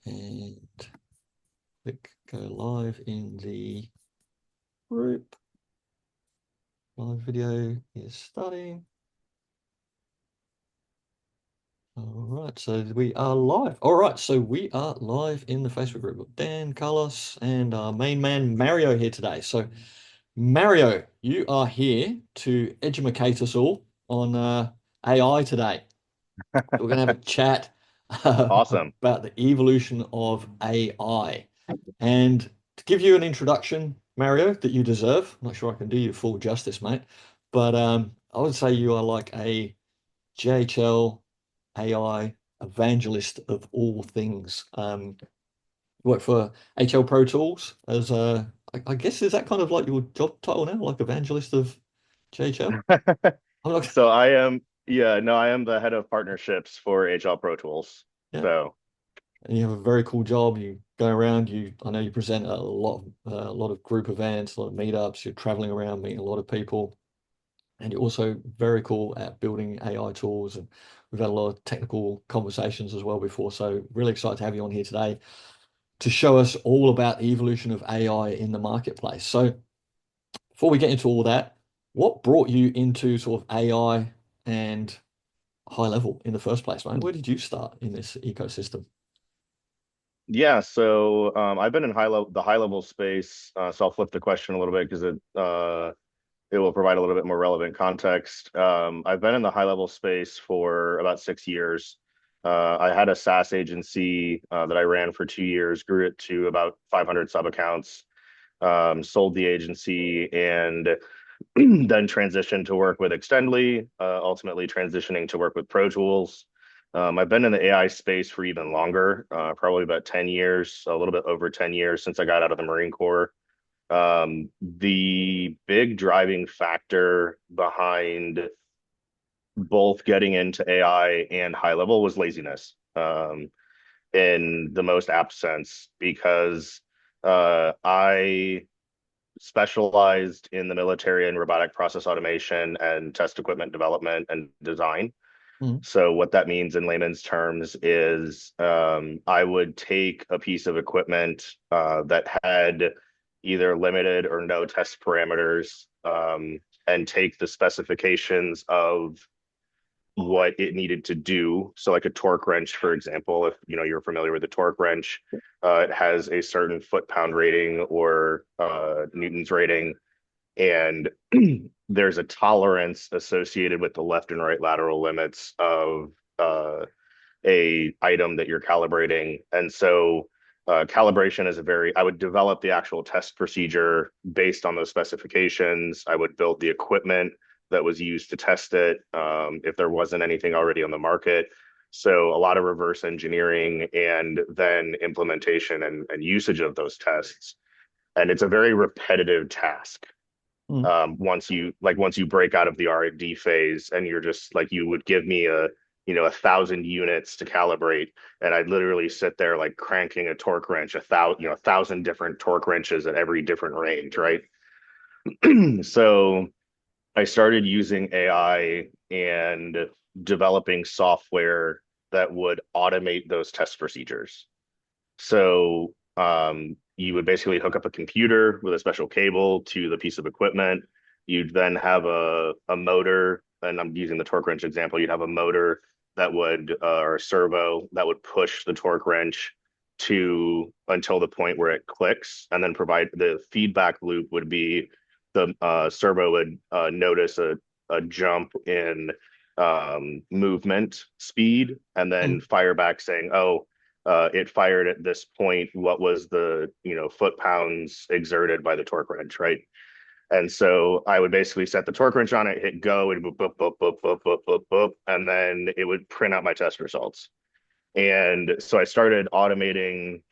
and click go live in the group. Live video is starting. All right, so we are live. All right, so we are live in the Facebook group with Dan, Carlos, and our main man Mario here today. So, Mario, you are here to educate us all on AI today. We're going to have a chat Awesome. about the evolution of AI. And to give you an introduction, Mario, that you deserve, I'm not sure I can do you full justice, mate, but I would say you are like a JHL AI evangelist of all things. Work for HL Pro Tools as I guess is that kind of like your job title now, like evangelist of JHL? I'm not, So I am, yeah, no, I am the head of partnerships for HL Pro Tools. yeah. So And you have a very cool job. You go around. I know you present a lot of group events, a lot of meetups. You're traveling around, meeting a lot of people, and you're also very cool at building AI tools. And we've had a lot of technical conversations as well before. So really excited to have you on here today to show us all about the evolution of AI in the marketplace. So before we get into all that, what brought you into sort of AI and high level in the first place, man? Where did you start in this ecosystem? yeah, so I've been in the high level space. So I'll flip the question a little bit because it will provide a little bit more relevant context. I've been in the high level space for about 6 years. I had a SaaS agency that I ran for 2 years, grew it to about 500 sub accounts, sold the agency, and then transitioned to work with Extendly, ultimately transitioning to work with Pro Tools. I've been in the AI space for even longer, probably about 10 years, a little bit over 10 years since I got out of the Marine Corps. The big driving factor behind both getting into AI and high level was laziness, in the most apt sense, because I specialized in the military and robotic process automation and test equipment development and design. Mm. So what that means in layman's terms is I would take a piece of equipment that had either limited or no test parameters, and take the specifications of what it needed to do. So like a torque wrench, for example, if you're familiar with a torque wrench, it has a certain foot-pound rating or newtons rating, and there's a tolerance associated with the left and right lateral limits of a item that you're calibrating. And so calibration is I would develop the actual test procedure based on those specifications. I would build the equipment that was used to test it, if there wasn't anything already on the market. So a lot of reverse engineering and then implementation and usage of those tests. And it's a very repetitive task. Mm. Once you break out of the R&D phase and you're just like, you would give me a 1,000 units to calibrate, and I'd literally sit there like cranking a torque wrench, 1,000 different torque wrenches at every different range, right? So I started using AI and developing software that would automate those test procedures. So you would basically hook up a computer with a special cable to the piece of equipment. You'd then have a motor, and I'm using the torque wrench example. You'd have a motor that would, or a servo that would push the torque wrench to until the point where it clicks, and then provide the feedback loop would be the servo would notice a jump in movement speed, and then Mm. fire back saying, "Oh, it fired at this point. What was the foot pounds exerted by the torque wrench, right?" And so I would basically set the torque wrench on it, hit go, and boop, boop, boop, boop, boop, boop, boop, boop, and then it would print out my test results. And so I started automating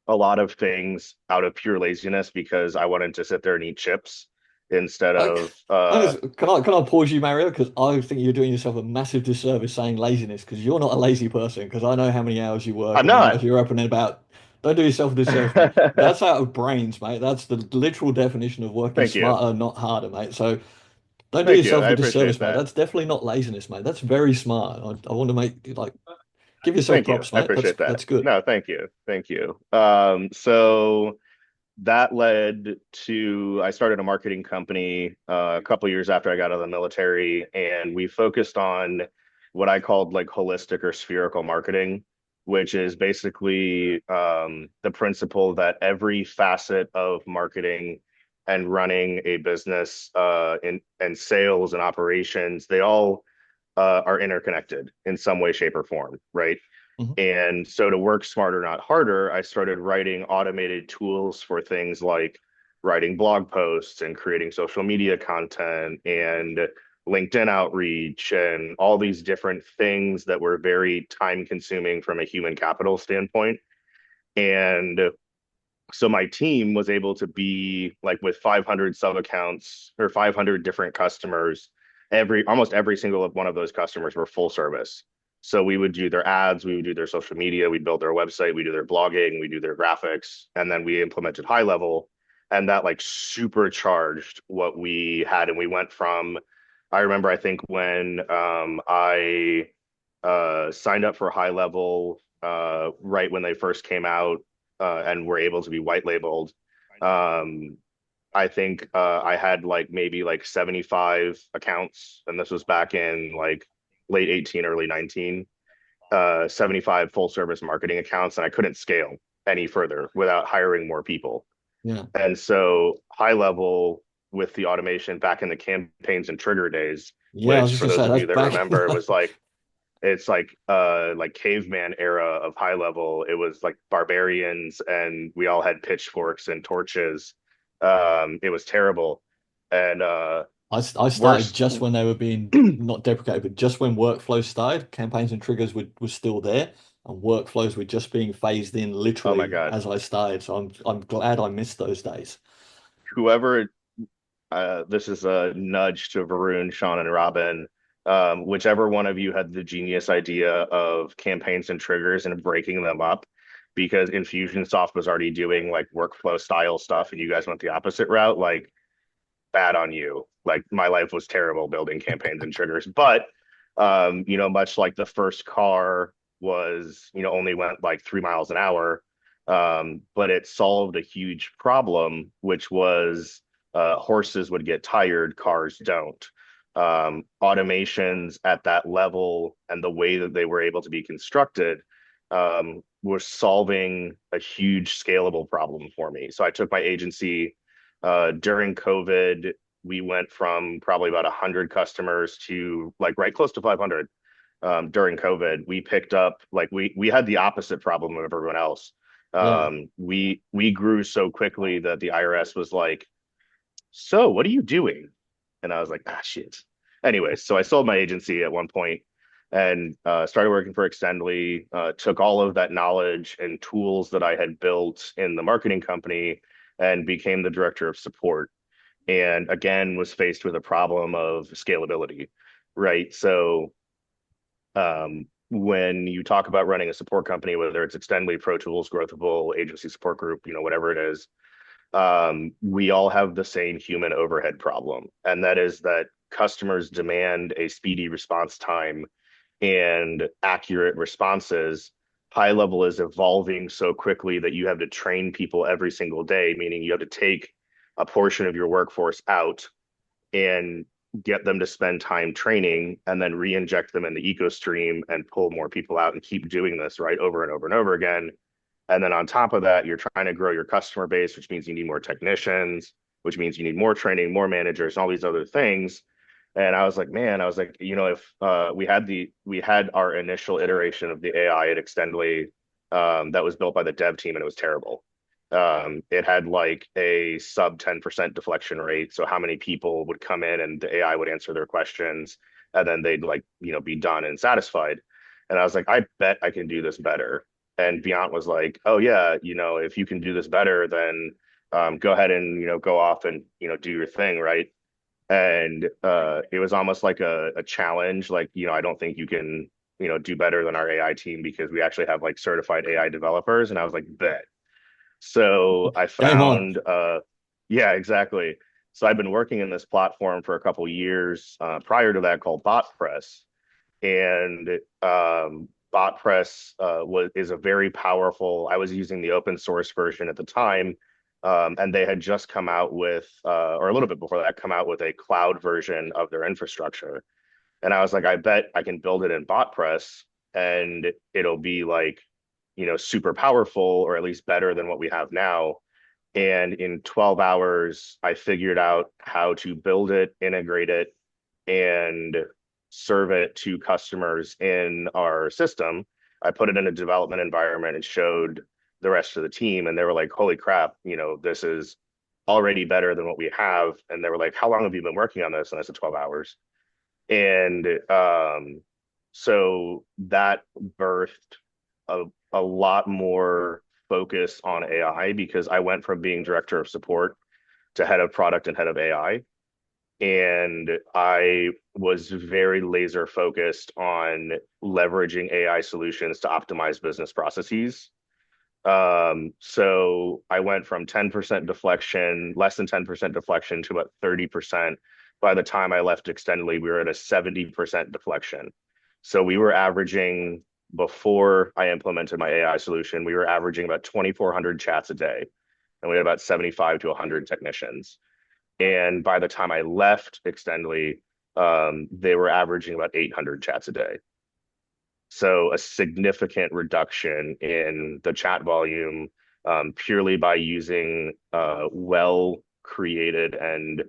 a lot of things out of pure laziness because I wanted to sit there and eat chips instead I, of can I pause you, Mario? Because I think you're doing yourself a massive disservice saying laziness because you're not a lazy person. Because I know how many hours you work I'm and the not. hours you're up and about. Don't do yourself a disservice, mate. That's out of brains, mate. That's the literal definition of working Thank you. smarter, not harder, mate. So don't do Thank you. yourself I a disservice, appreciate mate. that. That's definitely not laziness, mate. That's very smart. I want to make like Give yourself Thank you. props, I mate. appreciate that. That's good. No, thank you. Thank you. So that led to I started a marketing company a couple years after I got out of the military, and we focused on what I called like holistic or spherical marketing, which is basically the principle that every facet of marketing and running a business and sales and operations, they all are interconnected in some way, shape, or form, right? Mhm. And so to work smarter, not harder, I started writing automated tools for things like writing blog posts and creating social media content and LinkedIn outreach and all these different things that were very time consuming from a human capital standpoint. And so my team was able to be like with 500 sub accounts or 500 different customers. Almost every single one of those customers were full service. So we would do their ads, we would do their social media, we'd build their website, we do their blogging, we do their graphics, and then we implemented high level, and that like supercharged what we had. And we went from, I remember, I think when I signed up for high level right when they first came out and were able to be white labeled. Um, I think I had like maybe like 75 accounts, and this was back in like late 18, early 19, 75 full service marketing accounts, and I couldn't scale any further without hiring more people. Yeah. And so high level with the automation back in the campaigns and trigger days, Yeah, I was which just for gonna those say of you that's that back. remember was like it's like caveman era of high level. It was like barbarians and we all had pitchforks and torches. It was terrible. And I started worst just when they were being not deprecated, but just when workflows started, campaigns and triggers were still there, and workflows were just being phased in oh my literally God. as I started. So I'm glad I missed those days. Whoever this is a nudge to Varun, Sean, and Robin. Whichever one of you had the genius idea of campaigns and triggers and breaking them up, because Infusionsoft was already doing like workflow style stuff, and you guys went the opposite route. Like bad on you. Like my life was terrible building campaigns and triggers, but much like the first car was, only went like 3 miles an hour, but it solved a huge problem, which was horses would get tired, cars don't. Automations at that level and the way that they were able to be constructed were solving a huge scalable problem for me. So I took my agency during COVID, we went from probably about 100 customers to like right close to 500 during COVID. We picked up like we had the opposite problem of everyone else. Yeah. We grew so quickly that the IRS was like, "So what are you doing?" And I was like, "Ah, shit." Anyway, so I sold my agency at one point and started working for Extendly. Took all of that knowledge and tools that I had built in the marketing company and became the director of support, and again was faced with a problem of scalability, right? So when you talk about running a support company, whether it's Extendly, Pro Tools, Growthable, Agency Support Group, whatever it is, we all have the same human overhead problem, and that is that customers demand a speedy response time and accurate responses. High level is evolving so quickly that you have to train people every single day, meaning you have to take a portion of your workforce out and get them to spend time training and then re-inject them in the eco stream and pull more people out and keep doing this right over and over and over again. And then on top of that, you're trying to grow your customer base, which means you need more technicians, which means you need more training, more managers, and all these other things. And I was like, man, if we had our initial iteration of the AI at Extendly that was built by the dev team, and it was terrible. It had like a sub 10% deflection rate. So how many people would come in and the AI would answer their questions and then they'd like, be done and satisfied. And I was like, I bet I can do this better. And Beyond was like, oh yeah, if you can do this better, then go ahead and, go off and, do your thing, right? And it was almost like a challenge. Like, I don't think you can, do better than our AI team because we actually have like certified AI developers. And I was like, bet. So I Game on. found, yeah, exactly. So I've been working in this platform for a couple years prior to that called BotPress. And BotPress is a very powerful. I was using the open source version at the time, and they had just come out with, or a little bit before that, come out with a cloud version of their infrastructure. And I was like, I bet I can build it in BotPress, and it'll be like, super powerful, or at least better than what we have now. And in 12 hours, I figured out how to build it, integrate it, and serve it to customers in our system. I put it in a development environment and showed the rest of the team, and they were like, "Holy crap, this is already better than what we have." And they were like, "How long have you been working on this?" And I said, 12 hours. And so that birthed a lot more focus on AI, because I went from being director of support to head of product and head of AI. And I was very laser focused on leveraging AI solutions to optimize business processes. So I went from 10% deflection, less than 10% deflection, to about 30%. By the time I left Extendly, we were at a 70% deflection. So we were averaging, before I implemented my AI solution, we were averaging about 2,400 chats a day, and we had about 75 to 100 technicians. And by the time I left Extendly, they were averaging about 800 chats a day. So a significant reduction in the chat volume, purely by using well created and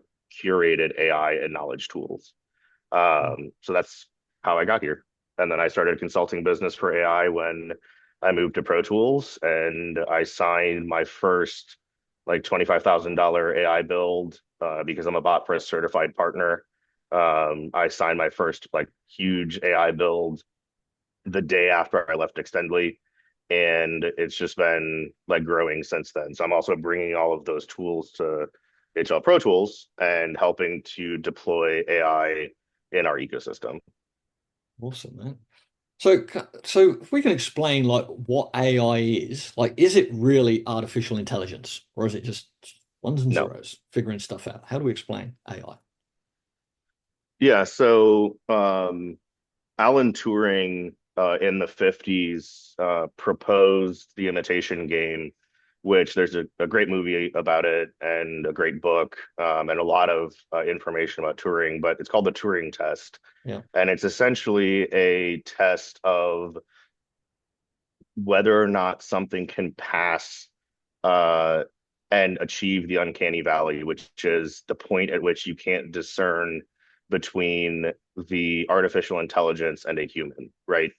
curated AI and knowledge tools. So that's how I got here. And then I started consulting business for AI when I moved to Pro Tools, and I signed my first like $25,000 AI build, because I'm a BotPress certified partner. I signed my first like huge AI build the day after I left Extendly, and it's just been like growing since then. So I'm also bringing all of those tools to HL Pro Tools and helping to deploy AI in our ecosystem. Awesome, man. So if we can explain like what AI is, like, is it really artificial intelligence, or is it just ones and No. zeros figuring stuff out? How do we explain AI? Yeah, so Alan Turing, in the 50s, proposed the imitation game, which there's a great movie about it and a great book, and a lot of information about Turing, but it's called the Turing test. Yeah. And it's essentially a test of whether or not something can pass, uh, and achieve the uncanny valley, which is the point at which you can't discern between the artificial intelligence and a human, right?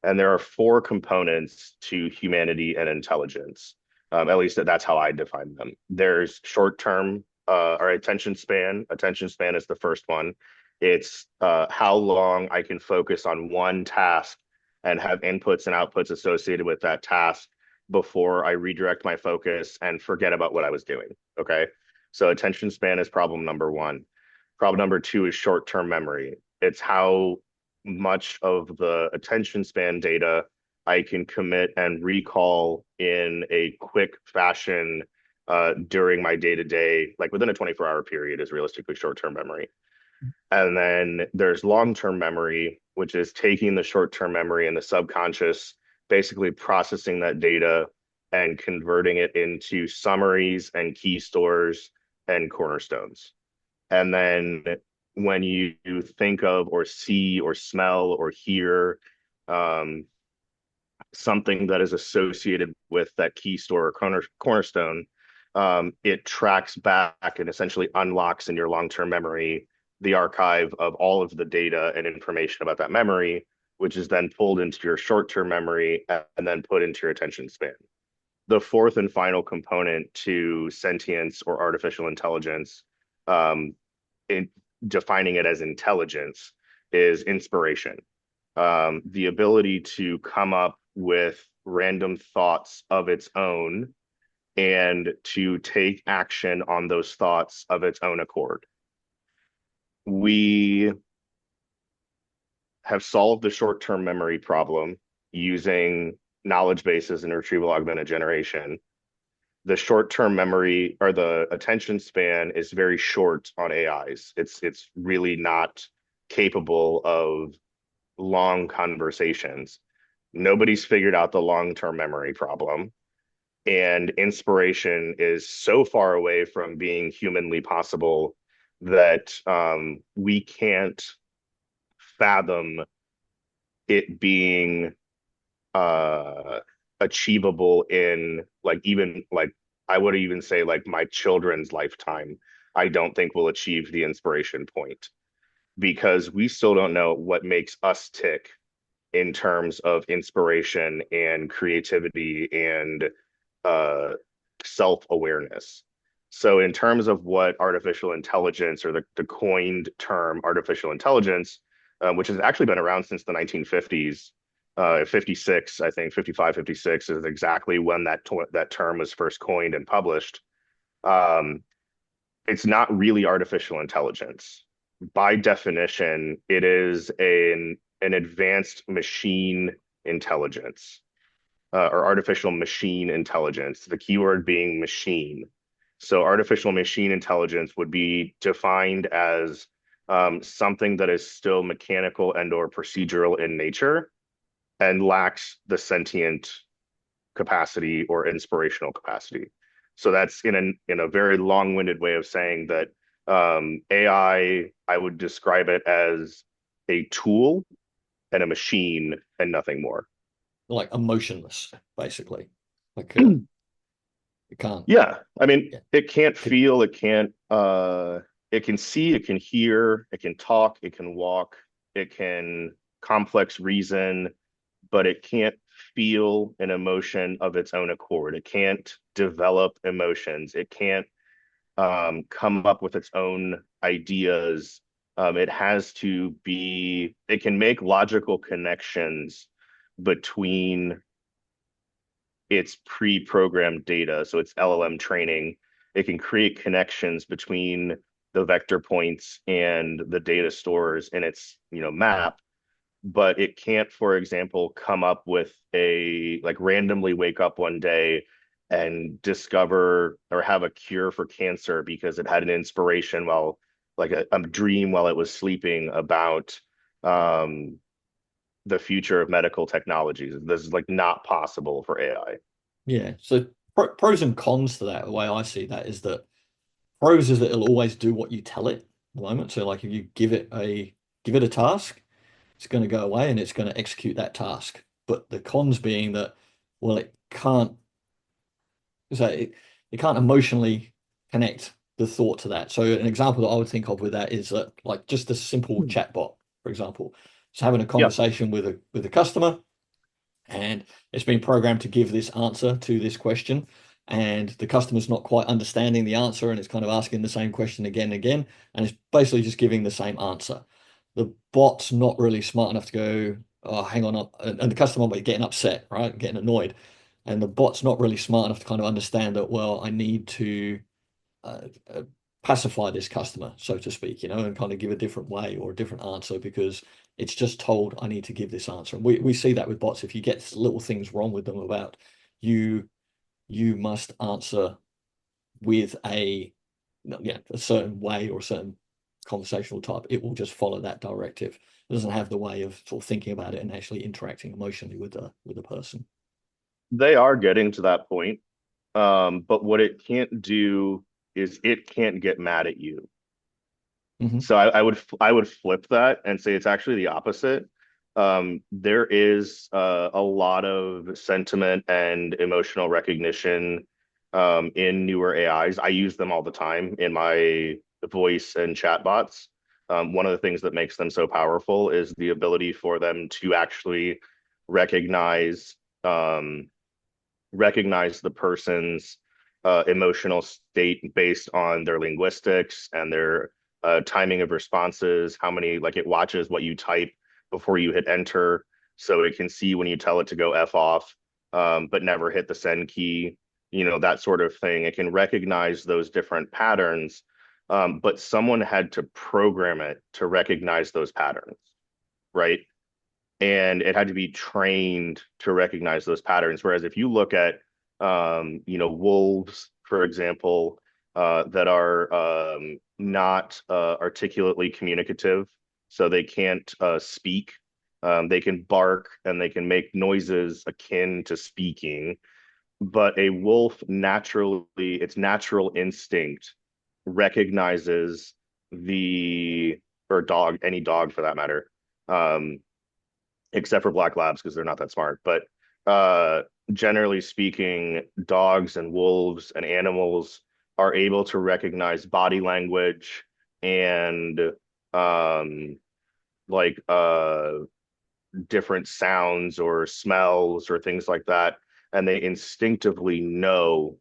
And there are four components to humanity and intelligence. At least that's how I define them. There's short term, or attention span. Attention span is the first one. It's how long I can focus on one task and have inputs and outputs associated with that task before I redirect my focus and forget about what I was doing. Okay. So attention span is problem number one. Problem number two is short-term memory. It's how much of the attention span data I can commit and recall in a quick fashion, during my day-to-day, like within a 24-hour period is realistically short-term memory. And then there's long-term memory, which is taking the short-term memory and the subconscious, basically processing that data and converting it into summaries and key stores and cornerstones. And then when you think of or see or smell or hear, um, something that is associated with that key store or cornerstone, it tracks back and essentially unlocks in your long-term memory the archive of all of the data and information about that memory, which is then pulled into your short-term memory and then put into your attention span. The fourth and final component to sentience or artificial intelligence, um, in defining it as intelligence, is inspiration. The ability to come up with random thoughts of its own and to take action on those thoughts of its own accord. We have solved the short-term memory problem using knowledge bases and retrieval augmented generation. The short-term memory or the attention span is very short on AIs. It's really not capable of long conversations. Nobody's figured out the long-term memory problem. And inspiration is so far away from being humanly possible that we can't fathom it being uh achievable in like even like I would even say like my children's lifetime. I don't think we'll achieve the inspiration point because we still don't know what makes us tick in terms of inspiration and creativity and uh, self-awareness. So, in terms of what artificial intelligence or the coined term artificial intelligence, which has actually been around since the 1950s, 56, I think 55, 56 is exactly when that term was first coined and published. Um, it's not really artificial intelligence. By definition, it is an advanced machine intelligence or artificial machine intelligence, the keyword being machine. So artificial machine intelligence would be defined as something that is still mechanical and or procedural in nature and lacks the sentient capacity or inspirational capacity. So that's in a very long-winded way of saying that I would describe it as a tool and a machine and nothing more. Like emotionless, basically. Like it can't. Yeah, I mean, Yeah. it can't Could, feel, it can see, it can hear, it can talk, it can walk, it can complex reason, but it can't feel an emotion of its own accord. It can't develop emotions. It can't come up with its own ideas. It has to be, it can make logical connections between its pre-programmed data. So it's LLM training. It can create connections between the vector points and the data stores in its, map, but it can't, for example, come up with a like randomly wake up one day and discover or have a cure for cancer because it had an inspiration while like a dream while it was sleeping about um, the future of medical technologies. This is like not possible for AI. yeah. So pros and cons to that, the way I see that is that pros is that it'll always do what you tell it at the moment. So like if you give it a task, it's going to go away and it's going to execute that task. But the cons being that, well, it can't emotionally connect the thought to that. So an example that I would think of with that is that like just a simple chatbot, for example. It's having a Yeah, conversation with a customer and it's been programmed to give this answer to this question. And the customer's not quite understanding the answer and it's kind of asking the same question again and again. And it's basically just giving the same answer. The bot's not really smart enough to go, oh, hang on. And the customer might be getting upset, right? Getting annoyed. And the bot's not really smart enough to kind of understand that, well, I need to uh, uh, pacify this customer, so to speak, and kind of give a different way or a different answer because it's just told I need to give this answer. And we see that with bots. If you get little things wrong with them about you, you must answer with a certain way or a certain conversational type, it will just follow that directive. It doesn't have the way of sort of thinking about it and actually interacting emotionally with the person. they are getting to that point. But what it can't do is it can't get mad at you. Hmm. So I would flip that and say it's actually the opposite. There is a lot of sentiment and emotional recognition in newer AIs. I use them all the time in my voice and chatbots. One of the things that makes them so powerful is the ability for them to actually recognize um, recognize the person's emotional state based on their linguistics and their timing of responses, how many, like it watches what you type before you hit enter. So it can see when you tell it to go F off, but never hit the send key, that sort of thing. It can recognize those different patterns, but someone had to program it to recognize those patterns, right? And it had to be trained to recognize those patterns. Whereas if you look at, wolves, for example, that are not articulately communicative, so they can't speak. They can bark and they can make noises akin to speaking, but a wolf naturally, its natural instinct recognizes the, or dog, any dog for that matter, um, except for black labs because they're not that smart. But uh, generally speaking, dogs and wolves and animals are able to recognize body language and um, like different sounds or smells or things like that, and they instinctively know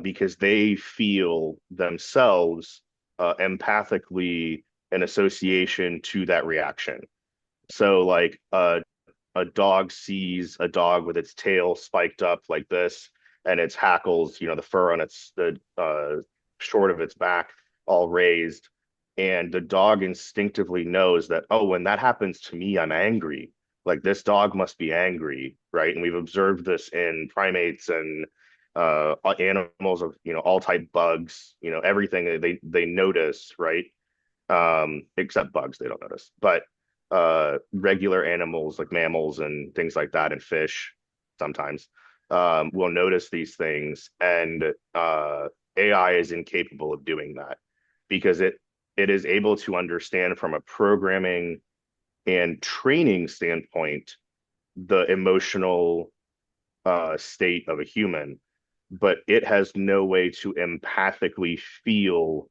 because they feel themselves empathically in association to that reaction. So, like a dog sees a dog with its tail spiked up like this, and its hackles, the fur on its the short of its back all raised, and the dog instinctively knows that, oh, when that happens to me, I'm angry. Like this dog must be angry, right? And we've observed this in primates and animals of all type bugs, everything they notice, right? Except bugs, they don't notice. But regular animals like mammals and things like that, and fish sometimes will notice these things, and AI is incapable of doing that because it is able to understand from a programming and training standpoint the emotional state of a human, but it has no way to empathically feel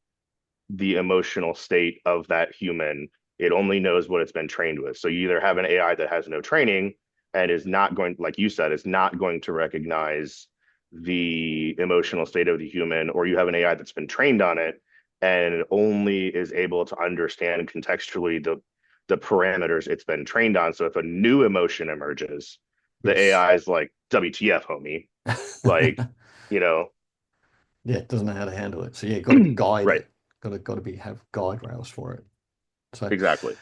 the emotional state of that human. It only knows what it's been trained with. So you either have an AI that has no training and is not going, like you said, is not going to recognize the emotional state of the human, or you have an AI that's been trained on it and only is able to understand contextually the parameters it's been trained on. So if a new emotion emerges, the Yes. AI is like, WTF, homie. Like, you know, Yeah, it doesn't know how to handle it. So yeah, got to guide right, it. Got to be have guide rails for it. So exactly.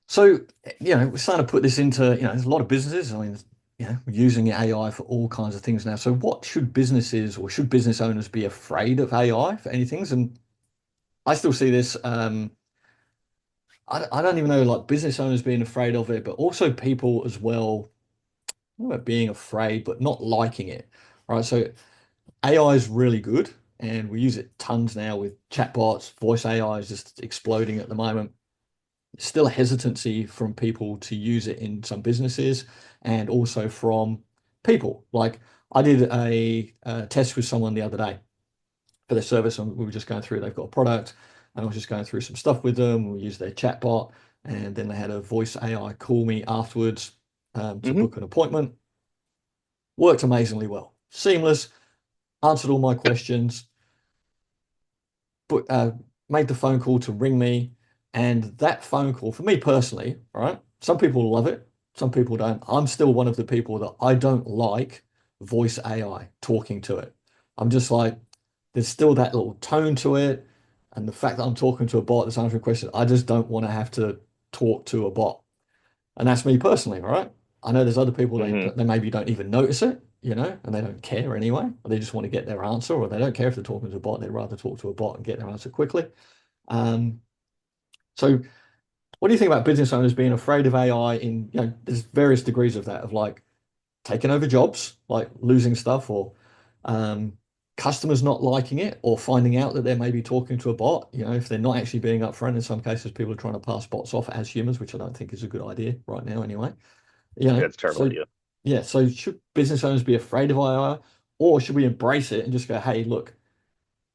so we're starting to put this into, there's a lot of businesses. I mean, we're using AI for all kinds of things now. So what should businesses or should business owners be afraid of AI for anything? And I still see this. I don't even know, like business owners being afraid of it, but also people as well, not about being afraid, but not liking it. Right. So AI is really good, and we use it tons now with chatbots. Voice AI is just exploding at the moment. Still a hesitancy from people to use it in some businesses, and also from people. Like I did a test with someone the other day for their service, and we were just going through. They've got a product, and I was just going through some stuff with them. We used their chatbot, and then they had a voice AI call me afterwards to Hmm. book an appointment. Worked amazingly well, seamless, answered all my questions, but made the phone call to ring me. And that phone call, for me personally, right? Some people love it, some people don't. I'm still one of the people that I don't like voice AI talking to it. I'm just like, there's still that little tone to it. And the fact that I'm talking to a bot that's answering questions, I just don't want to have to talk to a bot. And that's me personally, right? I know there's other people Hmm. they maybe don't even notice it, and they don't care anyway. Or they just want to get their answer, or they don't care if they're talking to a bot. They'd rather talk to a bot and get their answer quickly. Um, so what do you think about business owners being afraid of AI in, there's various degrees of that, of like taking over jobs, like losing stuff, or um, customers not liking it, or finding out that they're maybe talking to a bot, if they're not actually being upfront. In some cases, people are trying to pass bots off as humans, which I don't think is a good idea right now anyway. Yeah, it's a terrible So idea. yeah, so should business owners be afraid of AI, or should we embrace it and just go, hey, look,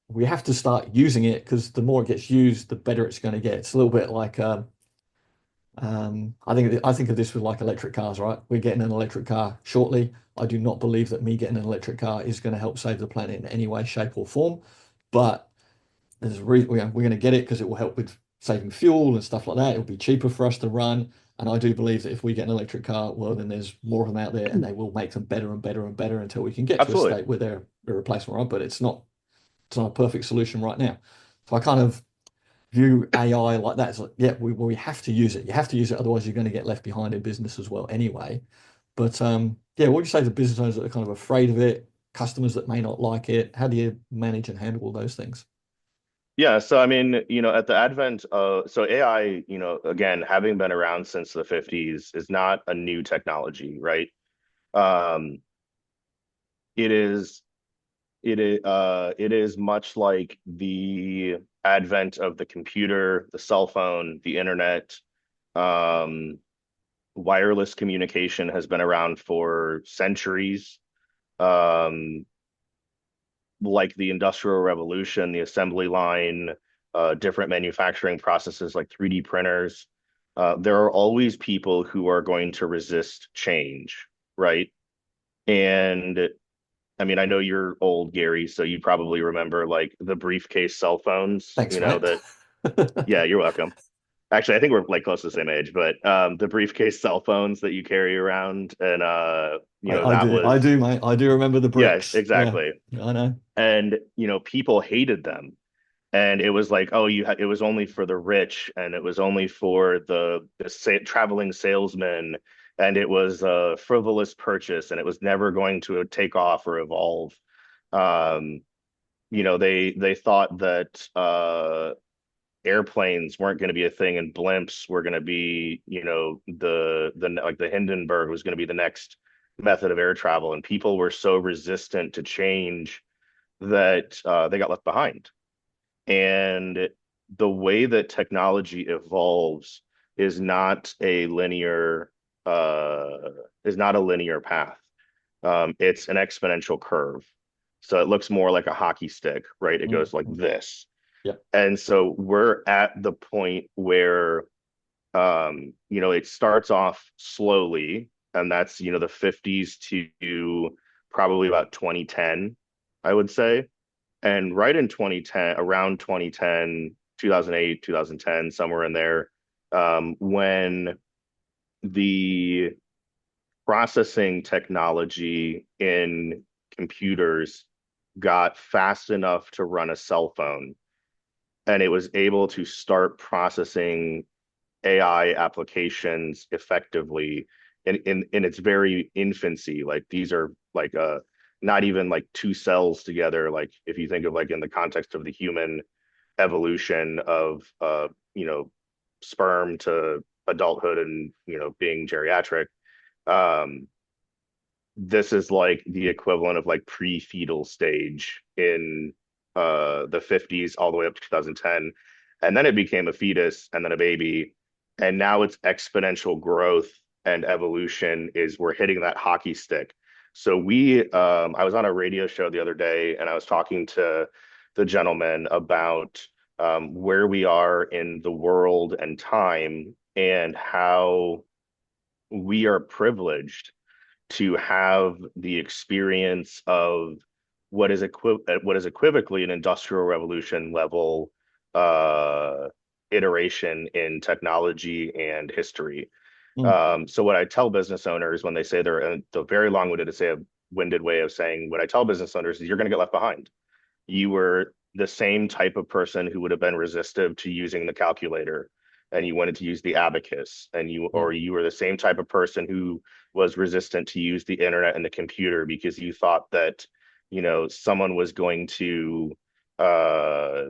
we have to start using it because the more it gets used, the better it's going to get. It's a little bit like I think of this with like electric cars, right? We're getting an electric car shortly. I do not believe that me getting an electric car is going to help save the planet in any way, shape, or form, but there's a reason we're going to get it because it will help with saving fuel and stuff like that. It'll be cheaper for us to run. And I do believe that if we get an electric car, well, then there's more of them out there, and they will make them better and better and better until we can get to a Absolutely. state where they're a replacement, right? But it's not a perfect solution right now. So I kind of view AI like that. It's like, yeah, we have to use it. You have to use it, otherwise you're going to get left behind in business as well anyway. But yeah, what would you say to business owners that are kind of afraid of it, customers that may not like it? How do you manage and handle all those things? Yeah, so I mean, at the advent of so AI, again, having been around since the 50s is not a new technology, right? Um, it is it is much like the advent of the computer, the cell phone, the internet. Um, Wireless communication has been around for centuries. Um, like the Industrial Revolution, the assembly line, different manufacturing processes like 3D printers. There are always people who are going to resist change, right? And I mean, I know you're old, Gary, so you probably remember like the briefcase cell phones, Thanks, mate. yeah, you're welcome. Actually, I think we're like close to the same age, but the briefcase cell phones that you carry around, and that I was, do, mate. I do remember the yeah, bricks. Yeah, exactly. yeah, I know. And people hated them, and it was like, oh, it was only for the rich, and it was only for the traveling salesman, and it was a frivolous purchase, and it was never going to take off or evolve. um they thought that airplanes weren't going to be a thing, and blimps were going to be, the like the Hindenburg was going to be the next method of air travel, and people were so resistant to change that they got left behind. And the way that technology evolves is not a linear uh, path. It's an exponential curve. So it looks more like a hockey stick, right? It goes like Mm. this. Yeah. And so we're at the point where it starts off slowly, and that's, the 50s to probably about 2010, I would say. And right in 2010, around 2010, 2008, 2010, somewhere in there, when the processing technology in computers got fast enough to run a cell phone, and it was able to start processing AI applications effectively in its very infancy. Like these are like not even like two cells together. Like if you think of like in the context of the human evolution of sperm to adulthood and being geriatric. Um, this is like the equivalent of like pre-fetal stage in the 50s all the way up to 2010. And then it became a fetus and then a baby. And now it's exponential growth and evolution is we're hitting that hockey stick. So I was on a radio show the other day, and I was talking to the gentleman about where we are in the world and time, and how we are privileged to have the experience of what is equivocally an industrial revolution level uh, iteration in technology and history. Mm. So what I tell business owners when they say they're the very long-winded to say a winded way of saying what I tell business owners is you're going to get left behind. You were the same type of person who would have been resistive to using the calculator, and you wanted to use the abacus, or Mm. you were the same type of person who was resistant to use the internet and the computer because you thought that someone was going to uh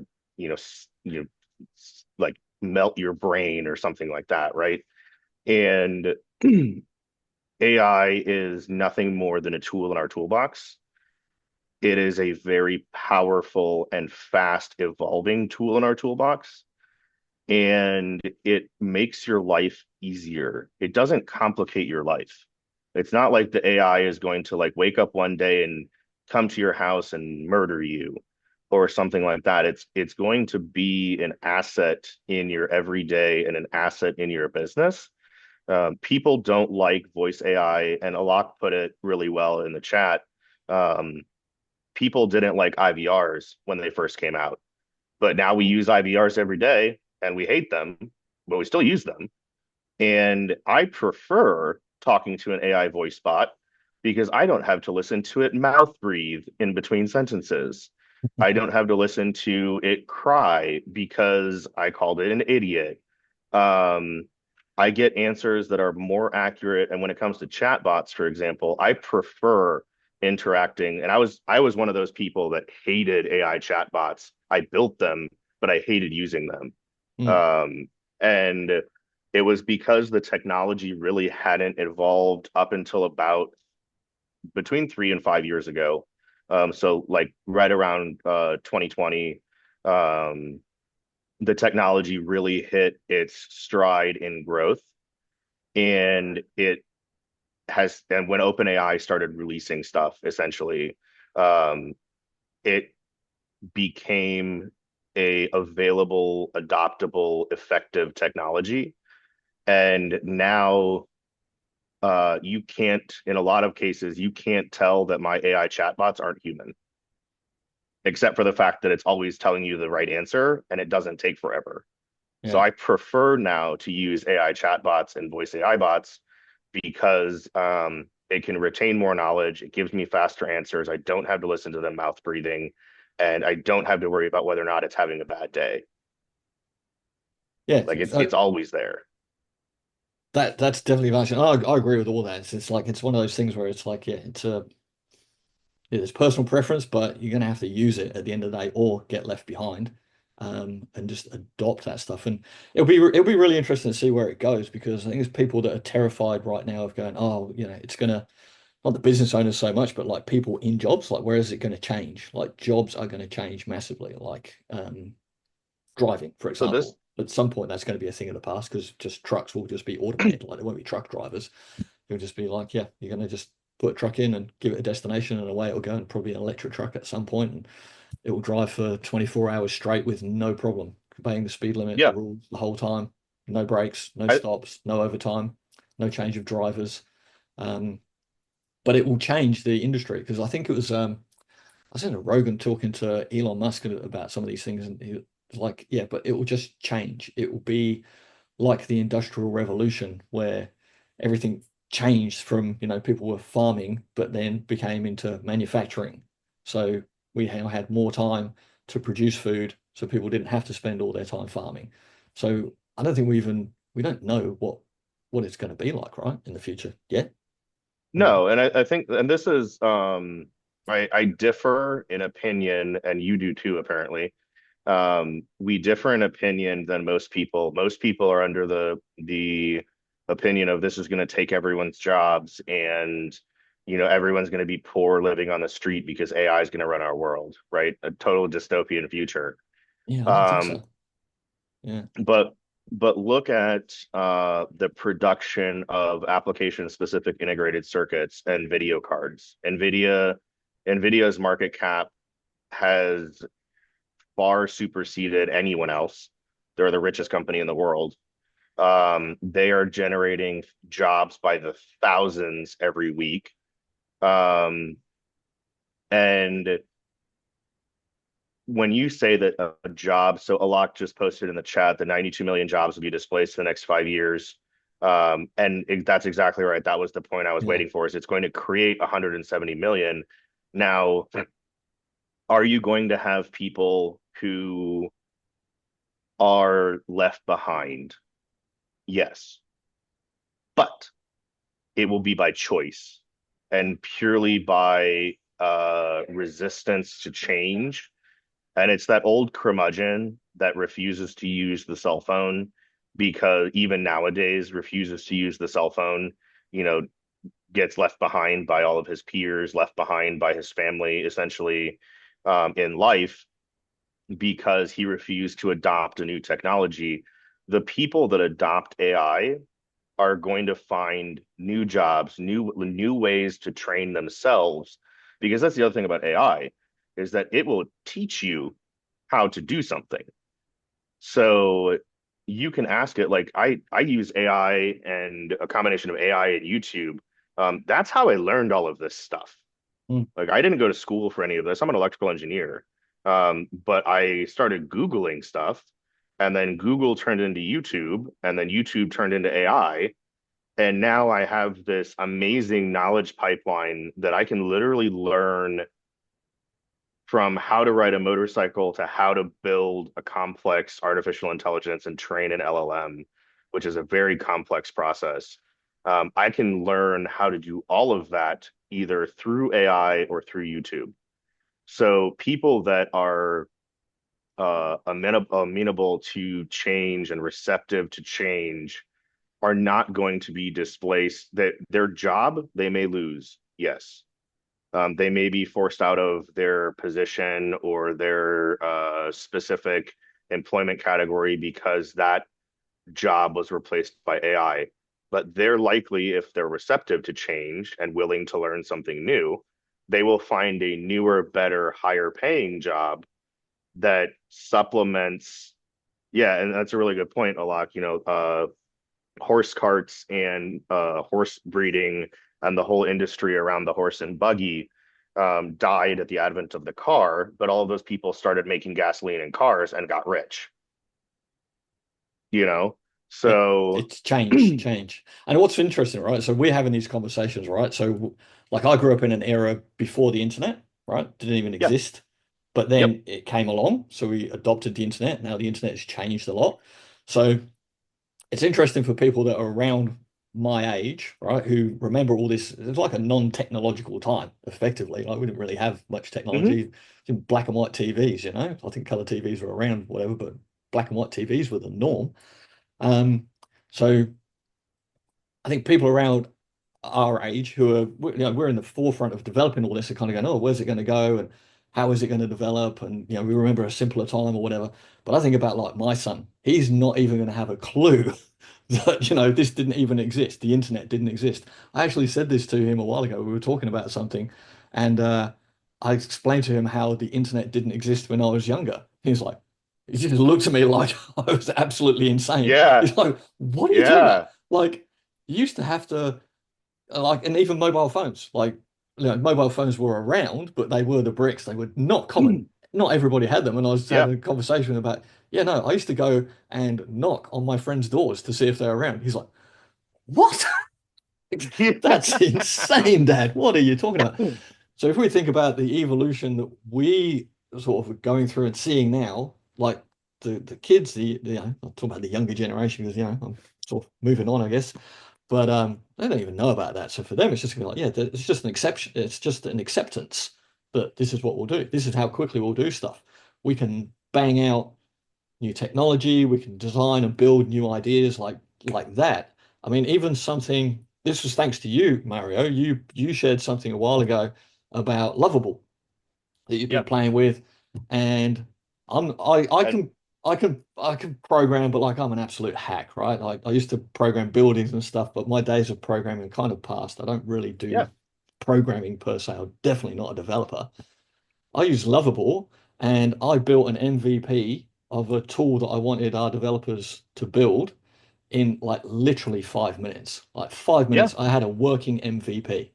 like melt your brain or something like that, right? And AI is nothing more than a tool in our toolbox. It is a very powerful and fast evolving tool in our toolbox, and it makes your life easier. It doesn't complicate your life. It's not like the AI is going to like wake up one day and come to your house and murder you or something like that. It's going to be an asset in your everyday and an asset in your business. People don't like voice AI, and Alok put it really well in the chat. Um, People didn't like IVRs when they first came out, but now we use IVRs every day and we hate them, but we still use them. And I prefer talking to an AI voice bot because I don't have to listen to it mouth breathe in between sentences. I don't have to listen to it cry because I called it an idiot. Um, I get answers that are more accurate. And when it comes to chatbots, for example, I prefer interacting. And I was one of those people that hated AI chatbots. I built them but I hated using them. Mm. And it was because the technology really hadn't evolved up until about between 3 and 5 years ago. So like right around 2020, um, the technology really hit its stride in growth, and it has. And when OpenAI started releasing stuff, essentially, um, it became a available, adoptable, effective technology. And now you can't, in a lot of cases, you can't tell that my AI chatbots aren't human, except for the fact that it's always telling you the right answer and it doesn't take forever. So Yeah. I prefer now to use AI chatbots and voice AI bots because it can retain more knowledge. It gives me faster answers. I don't have to listen to them mouth breathing, and I don't have to worry about whether or not it's having a bad day. Yeah. Like it's always there. That's definitely valid. I agree with all that. It's like it's one of those things where it's like, yeah, it's personal preference, but you're gonna have to use it at the end of the day or get left behind. And just adopt that stuff. And it'll be really interesting to see where it goes because I think there's people that are terrified right now of going, oh, it's gonna not the business owners so much, but like people in jobs, like where is it going to change? Like jobs are going to change massively. Like driving, for So this example. At some point, that's going to be a thing of the past because just trucks will just be automated. Like there won't be truck drivers. It'll just be like, yeah, you're going to just put a truck in and give it a destination and away it'll go. And probably an electric truck at some point, and it will drive for 24 hours straight with no problem, obeying the speed limit, the yeah, rules the whole time, no breaks, no I stops, no overtime, no change of drivers. Um, but it will change the industry because I think it was I was in a Rogan talking to Elon Musk about some of these things, and he was like, "Yeah, but it will just change. It will be like the Industrial Revolution, where everything changed from, people were farming, but then became into manufacturing. So we now had more time to produce food, so people didn't have to spend all their time farming. So I don't think we don't know what it's going to be like, right, in the future yet. Mm. no, and I think, and this is I differ in opinion, and you do too, apparently. We differ in opinion than most people. Most people are under the opinion of this is going to take everyone's jobs, and everyone's going to be poor living on the street because AI is going to run our world, right? A total dystopian future. Yeah, I don't think Um, so. Yeah, but look at the production of application specific integrated circuits and video cards. NVIDIA's market cap has far superseded anyone else. They're the richest company in the world. They are generating jobs by the thousands every week. And when you say that a job, so Alok just posted in the chat that 92 million jobs will be displaced in the next 5 years. That's exactly right. That was the point I was yeah. waiting for, is it's going to create 170 million. Now, are you going to have people who are left behind? Yes, but it will be by choice and purely by resistance to change. And it's that old curmudgeon that refuses to use the cell phone, because even nowadays refuses to use the cell phone, you know, gets left behind by all of his peers, left behind by his family, essentially, in life, because he refused to adopt a new technology. The people that adopt AI are going to find new jobs, new ways to train themselves, because that's the other thing about AI, is that it will teach you how to do something. So you can ask it, like I use AI and a combination of AI and YouTube. That's how I learned all of this stuff. Mm. Like I didn't go to school for any of this. I'm an electrical engineer. But I started Googling stuff, and then Google turned into YouTube, and then YouTube turned into AI. And now I have this amazing knowledge pipeline that I can literally learn, from how to ride a motorcycle to how to build a complex artificial intelligence and train an LLM, which is a very complex process. I can learn how to do all of that either through AI or through YouTube. So people that are amenable to change and receptive to change are not going to be displaced. That their job they may lose, yes. They may be forced out of their position or their specific employment category because that job was replaced by AI. But they're likely, if they're receptive to change and willing to learn something new, they will find a newer, better, higher paying job that supplements. Yeah, and that's a really good point, Alok. Horse carts and horse breeding and the whole industry around the horse and buggy died at the advent of the car, but all of those people started making gasoline in cars and got rich, you know? It So, it's change. And what's interesting, right? So we're having these conversations, right? So like I grew up in an era before the internet, right? Didn't even yeah, exist. But yep, then it came along, so we adopted the internet. Now the internet has changed a lot. So it's interesting for people that are around my age, right, who remember all this. It's like a non-technological time, effectively. Like we didn't really have much hmm, technology. In black and white TVs, I think color TVs were around, whatever, but black and white TVs were the norm. Um, so I think people around our age who are, we're in the forefront of developing all this are kind of going, oh, where's it going to go? And how is it going to develop? And, we remember a simpler time or whatever. But I think about like my son, he's not even going to have a clue that, this didn't even exist. The internet didn't exist. I actually said this to him a while ago. We were talking about something and I explained to him how the internet didn't exist when I was younger. He's like, he just looked at me like I was absolutely insane. yeah, He's like, what are you talking about? yeah, Like, you used to have to and even mobile phones, like mobile phones were around, but they were the bricks. They were not common. Not everybody had them. And I was yeah, having a conversation about, yeah, no, I used to go and knock on my friends' doors to see if they're around. He's like, what? That's insane, Dad. What are you talking about? So if we think about the evolution that we sort of going through and seeing now, like the kids, I'm talking about the younger generation because I'm sort of moving on, I guess. But they don't even know about that. So for them, it's just gonna be like, yeah, it's just an exception. It's just an acceptance that this is what we'll do. This is how quickly we'll do stuff. We can bang out new technology. We can design and build new ideas like that. I mean, even something. This was thanks to you, Mario. You shared something a while ago about Lovable that you've been yeah. playing with, and And I can program, but like I'm an absolute hack, right? Like I used to program buildings and stuff, but my days of programming kind of passed. I don't really do yeah, programming per se. I'm definitely not a developer. I use Lovable, and I built an MVP of a tool that I wanted our developers to build in like literally 5 minutes. Like five yeah. minutes, I had a working MVP.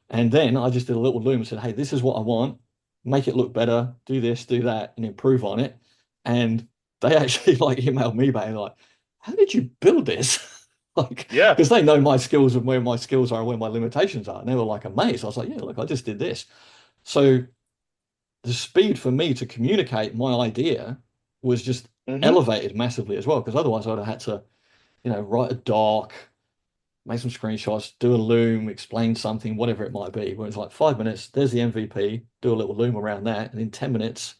And then I just did a little loom and said, hey, this is what I want. Make it look better, do this, do that, and improve on it. And they actually like emailed me back like, how did you build this? Like, Yeah. because they know my skills and where my skills are and where my limitations are. And they were like amazed. I was like, yeah, look, I just did this. So the speed for me to communicate my idea was just Hmm. elevated massively as well. Because otherwise I'd have had to, write a doc, make some screenshots, do a loom, explain something, whatever it might be. Where it's like 5 minutes, there's the MVP, do a little loom around that, and in 10 minutes,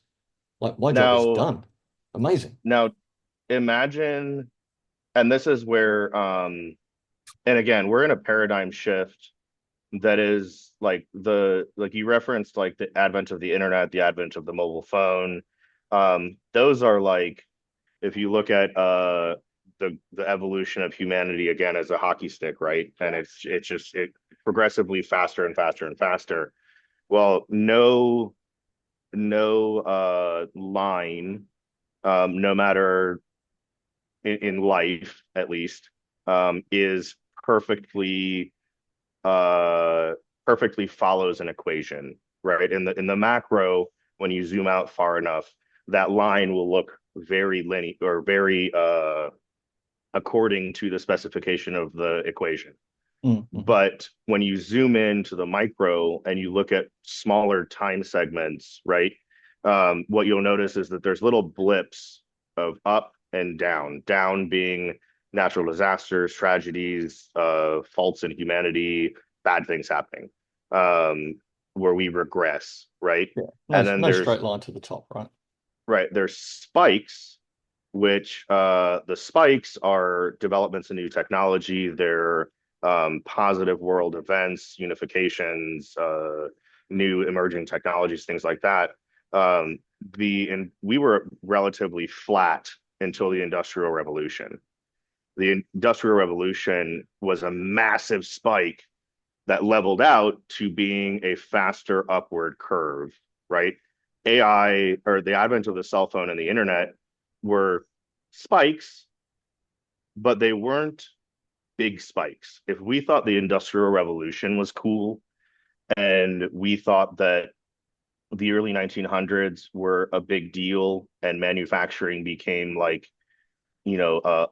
like my job is Now, done. Amazing. now imagine, and this is where, and again, we're in a paradigm shift that is like you referenced like the advent of the internet, the advent of the mobile phone. Those are like if you look at the evolution of humanity again as a hockey stick, right? And it's just it progressively faster and faster and faster. Well, no line, no matter in life at least, is perfectly uh perfectly follows an equation, right? In the macro, when you zoom out far enough, that line will look very linear or very according to the specification of the equation. Mm-hmm. But when you zoom into the micro and you look at smaller time segments, right? What you'll notice is that there's little blips of up and down, down being natural disasters, tragedies, faults in humanity, bad things happening, where we regress, right? Yeah. No, And then no there's straight line to the top, right? right, there's spikes, which the spikes are developments in new technology. They're positive world events, unifications, new emerging technologies, things like that. Um, and we were relatively flat until the Industrial Revolution. The Industrial Revolution was a massive spike that leveled out to being a faster upward curve, right? AI, or the advent of the cell phone and the internet, were spikes, but they weren't big spikes. If we thought the Industrial Revolution was cool and we thought that the early 1900s were a big deal and manufacturing became like, you know,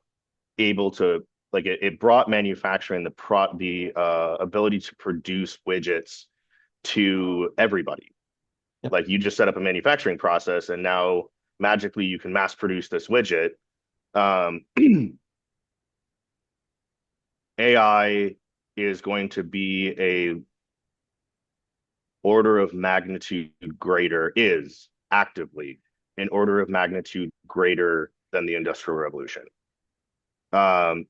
able to, like, it brought manufacturing the ability to produce widgets to everybody. Yep. Like, you just set up a manufacturing process and now magically you can mass produce this widget. Um, AI is going to be a order of magnitude greater, is actively an order of magnitude greater than the Industrial Revolution.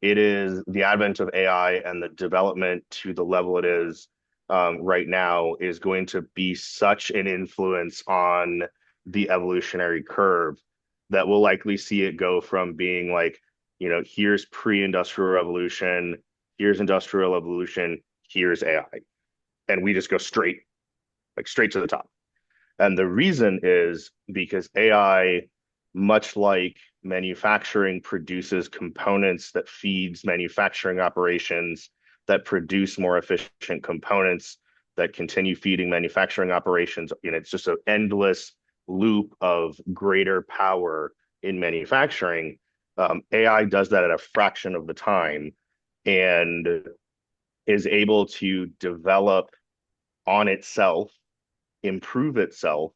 It is the advent of AI and the development to the level it is right now is going to be such an influence on the evolutionary curve that we'll likely see it go from being like, here's pre-industrial revolution, here's industrial evolution, here's AI. And we just go straight, like straight to the top. And the reason is because AI, much like manufacturing, produces components that feeds manufacturing operations that produce more efficient components that continue feeding manufacturing operations. It's just an endless loop of greater power in manufacturing. AI does that at a fraction of the time and is able to develop on itself, improve itself,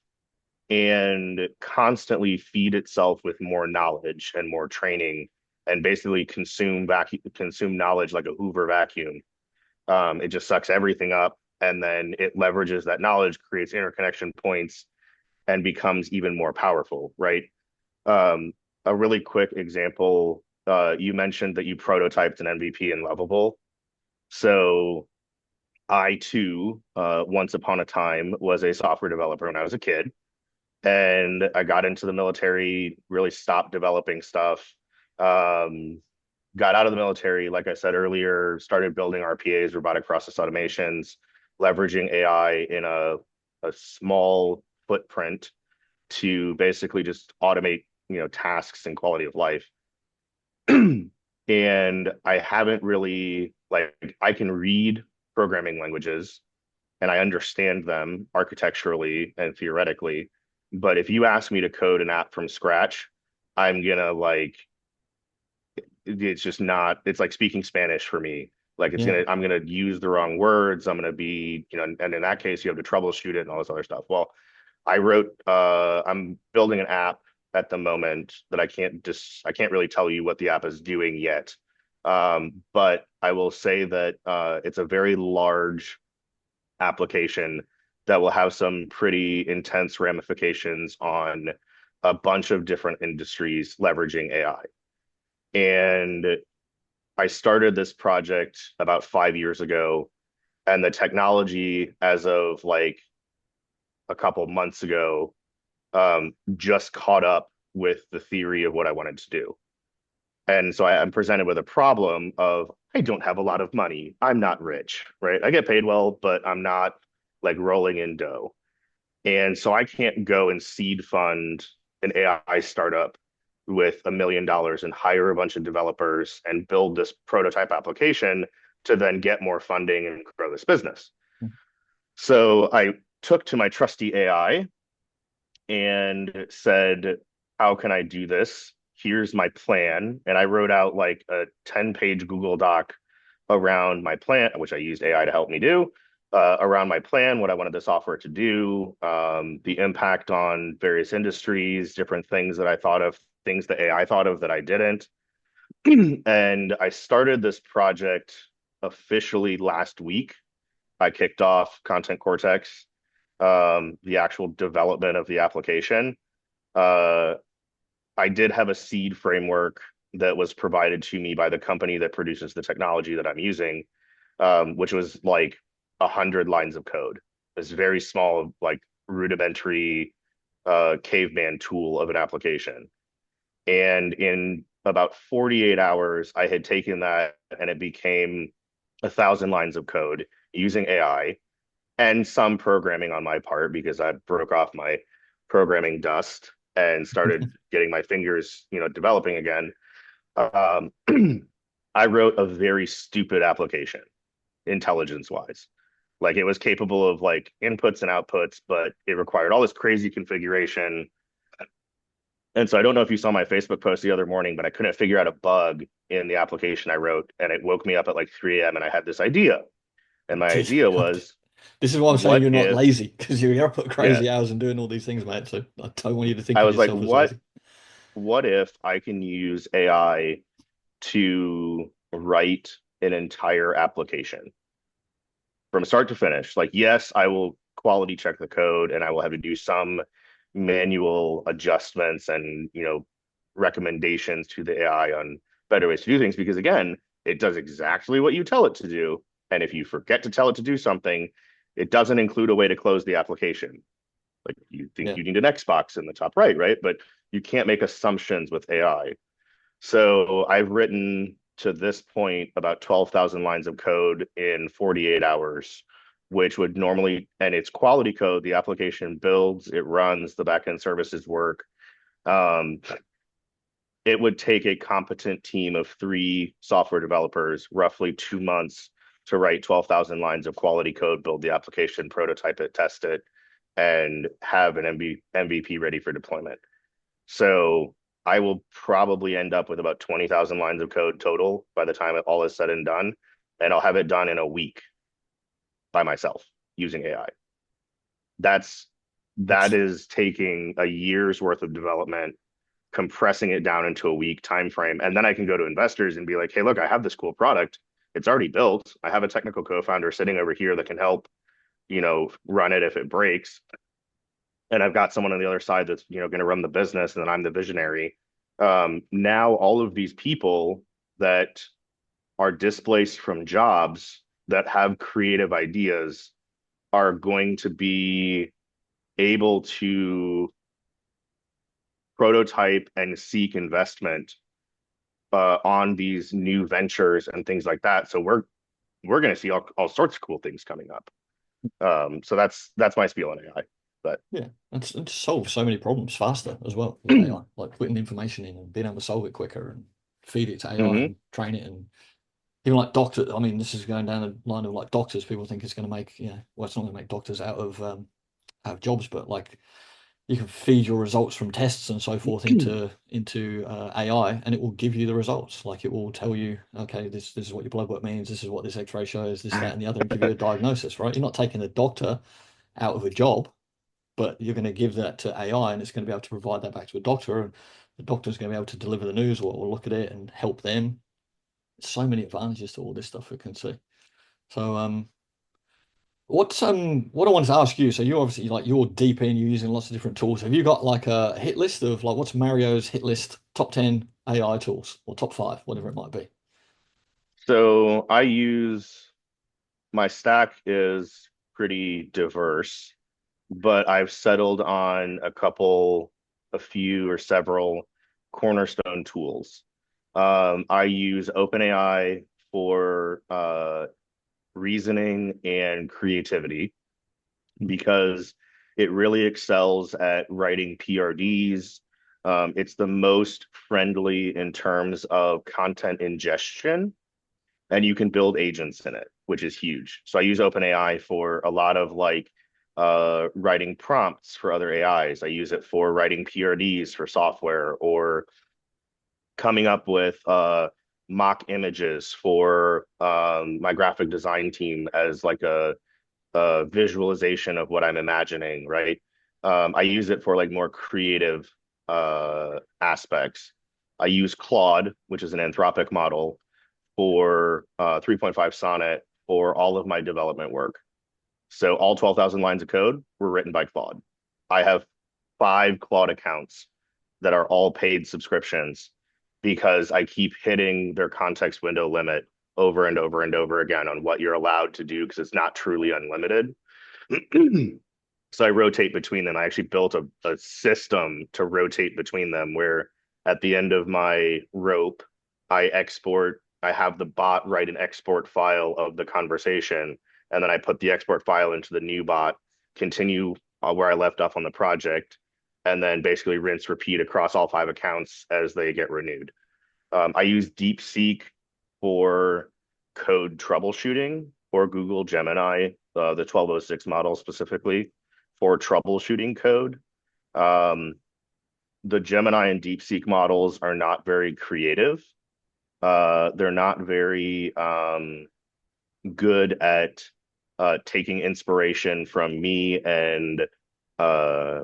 and constantly feed itself with more knowledge and more training, and basically consume knowledge like a Hoover vacuum. It just sucks everything up, and then it leverages that knowledge, creates interconnection points, and becomes even more powerful, right? A really quick example, you mentioned that you prototyped an MVP in Lovable. So I too, once upon a time, was a software developer when I was a kid, and I got into the military, really stopped developing stuff. Um, got out of the military, like I said earlier, started building RPAs, robotic process automations, leveraging AI in a small footprint to basically just automate, tasks and quality of life. And I haven't really, like, I can read programming languages and I understand them architecturally and theoretically. But if you ask me to code an app from scratch, I'm gonna like, it's just not, it's like speaking Spanish for me. Like, Yeah. I'm gonna use the wrong words. I'm gonna be, and in that case, you have to troubleshoot it and all this other stuff. Well, I'm building an app at the moment that I can't really tell you what the app is doing yet. But I will say that it's a very large application that will have some pretty intense ramifications on a bunch of different industries leveraging AI. And I started this project about 5 years ago, and the technology, as of like a couple months ago, just caught up with the theory of what I wanted to do. And so I'm presented with a problem of, I don't have a lot of money. I'm not rich, right? I get paid well, but I'm not like rolling in dough. And so I can't go and seed fund an AI startup with $1 million and hire a bunch of developers and build this prototype application to then get more funding and grow this business. So I took to my trusty AI and said, how can I do this? Here's my plan. And I wrote out like a 10-page Google Doc around my plan, which I used AI to help me do, around my plan, what I wanted the software to do, the impact on various industries, different things that I thought of, things that AI thought of that I didn't. And I started this project officially last week. I kicked off Content Cortex, the actual development of the application. Uh, I did have a seed framework that was provided to me by the company that produces the technology that I'm using, which was like 100 lines of code. This very small, like rudimentary caveman tool of an application. And in about 48 hours, I had taken that and it became 1,000 lines of code using AI and some programming on my part because I broke off my programming dust and started getting my fingers, developing again. Um, I wrote a very stupid application, intelligence wise. Like it was capable of like inputs and outputs, but it required all this crazy configuration. And so I don't know if you saw my Facebook post the other morning, but I couldn't figure out a bug in the application I wrote, and it woke me up at like 3 a.m. and I had this idea. And my This idea was, is why I'm saying what you're not if, lazy, because you're up at yeah, crazy hours and doing all these things, mate. So I don't want you to think I of was like, yourself as lazy. what if I can use AI to write an entire application from start to finish? Like, yes, I will quality check the code and I will have to do some manual adjustments and, recommendations to the AI on better ways to do things because again, it does exactly what you tell it to do. And if you forget to tell it to do something, it doesn't include a way to close the application. Like you think Yeah. you need an Xbox in the top right, right? But you can't make assumptions with AI. So I've written to this point about 12,000 lines of code in 48 hours, which would normally, and it's quality code. The application builds, it runs, the backend services work. Um, it would take a competent team of 3 software developers roughly 2 months to write 12,000 lines of quality code, build the application, prototype it, test it, and have an MVP ready for deployment. So I will probably end up with about 20,000 lines of code total by the time it all is said and done. And I'll have it done in a week by myself using AI. That's that It's is taking a year's worth of development, compressing it down into a week time frame. And then I can go to investors and be like, hey, look, I have this cool product. It's already built. I have a technical co-founder sitting over here that can help, run it if it breaks. And I've got someone on the other side that's going to run the business, and then I'm the visionary. Now all of these people that are displaced from jobs that have creative ideas are going to be able to prototype and seek investment on these new ventures and things like that. So we're going to see all sorts of cool things coming up. So that's my spiel on AI. But yeah, it's solved so many problems faster as well with AI, like putting information in and being able to solve it quicker and feed it to AI mhm. and train it. And even like doctors, I mean, this is going down the line of like doctors. People think it's going to make, well, it's not going to make doctors out of jobs, but like you can feed your results from tests and so forth into AI, and it will give you the results. Like it will tell you, okay, this is what your blood work means. This is what this X-ray shows. This, that, and the other, and give you a diagnosis. Right? You're not taking the doctor out of a job, but you're going to give that to AI, and it's going to be able to provide that back to a doctor, and the doctor's going to be able to deliver the news or look at it and help them. So many advantages to all this stuff we can see. So what I wanted to ask you, so you're obviously like you're deep in, you're using lots of different tools. Have you got like a hit list of like what's Mario's hit list top 10 AI tools or top five, whatever it might be? So I use my stack is pretty diverse, but I've settled on a few or several cornerstone tools. I use OpenAI for reasoning and creativity because it really excels at writing PRDs. It's the most friendly in terms of content ingestion, and you can build agents in it, which is huge. So I use OpenAI for a lot of like writing prompts for other AIs. I use it for writing PRDs for software or coming up with mock images for my graphic design team as like a visualization of what I'm imagining, right? I use it for like more creative aspects. I use Claude, which is an Anthropic model, for 3.5 Sonnet for all of my development work. So all 12,000 lines of code were written by Claude. I have 5 Claude accounts that are all paid subscriptions because I keep hitting their context window limit over and over and over again on what you're allowed to do because it's not truly unlimited. So I rotate between them. I actually built a system to rotate between them where at the end of my rope, I have the bot write an export file of the conversation, and then I put the export file into the new bot, continue where I left off on the project, and then basically rinse repeat across all 5 accounts as they get renewed. I use DeepSeek for code troubleshooting or Google Gemini, the 1206 model specifically for troubleshooting code. Um, the Gemini and DeepSeek models are not very creative. They're not very good at taking inspiration from me and uh,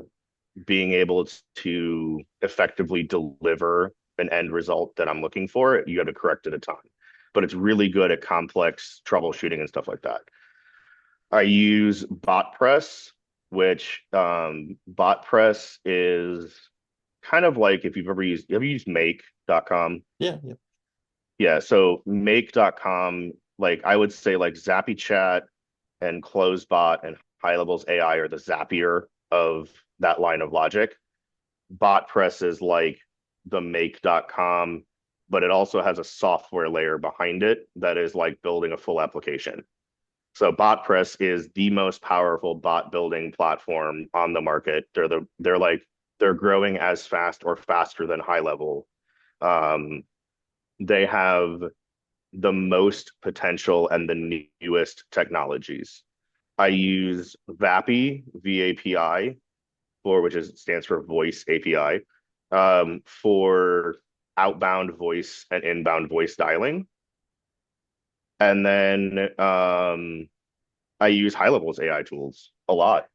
being able to effectively deliver an end result that I'm looking for. You have to correct it a ton, but it's really good at complex troubleshooting and stuff like that. I use BotPress, which BotPress is kind of like if you've ever used, have you used make.com? Yeah, yeah. Yeah, so make.com, like I would say like ZappyChat and CloseBot and High Levels AI are the Zapier of that line of logic. BotPress is like the make.com, but it also has a software layer behind it that is like building a full application. So BotPress is the most powerful bot building platform on the market. They're growing as fast or faster than High Level. Um, they have the most potential and the newest technologies. I use VAPI, VAPI, for which is stands for Voice API, for outbound voice and inbound voice dialing. And then I use High Levels AI tools a lot.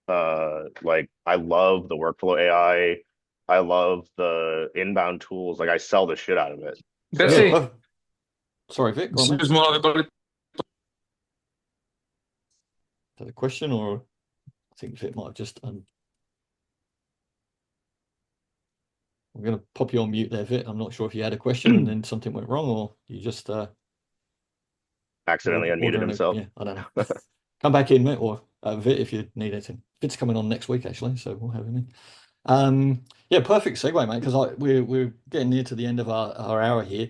Like I love the workflow AI. I love the inbound tools. Like I sell the shit out of it. Yeah, So Bessie, perfect. Sorry, Vic, go on, mate. excuse-moi de parler. Is that a question, or I think Vic might have just I'm going to pop you on mute there, Vic. I'm not sure if you had a question and then something went wrong, or you just accidentally unmuted ordering a, himself. yeah, I don't know. Come back in, mate, or Vic if you need anything. Vic's coming on next week, actually, so we'll have him in. Yeah, perfect segue, mate, because we're getting near to the end of our hour here.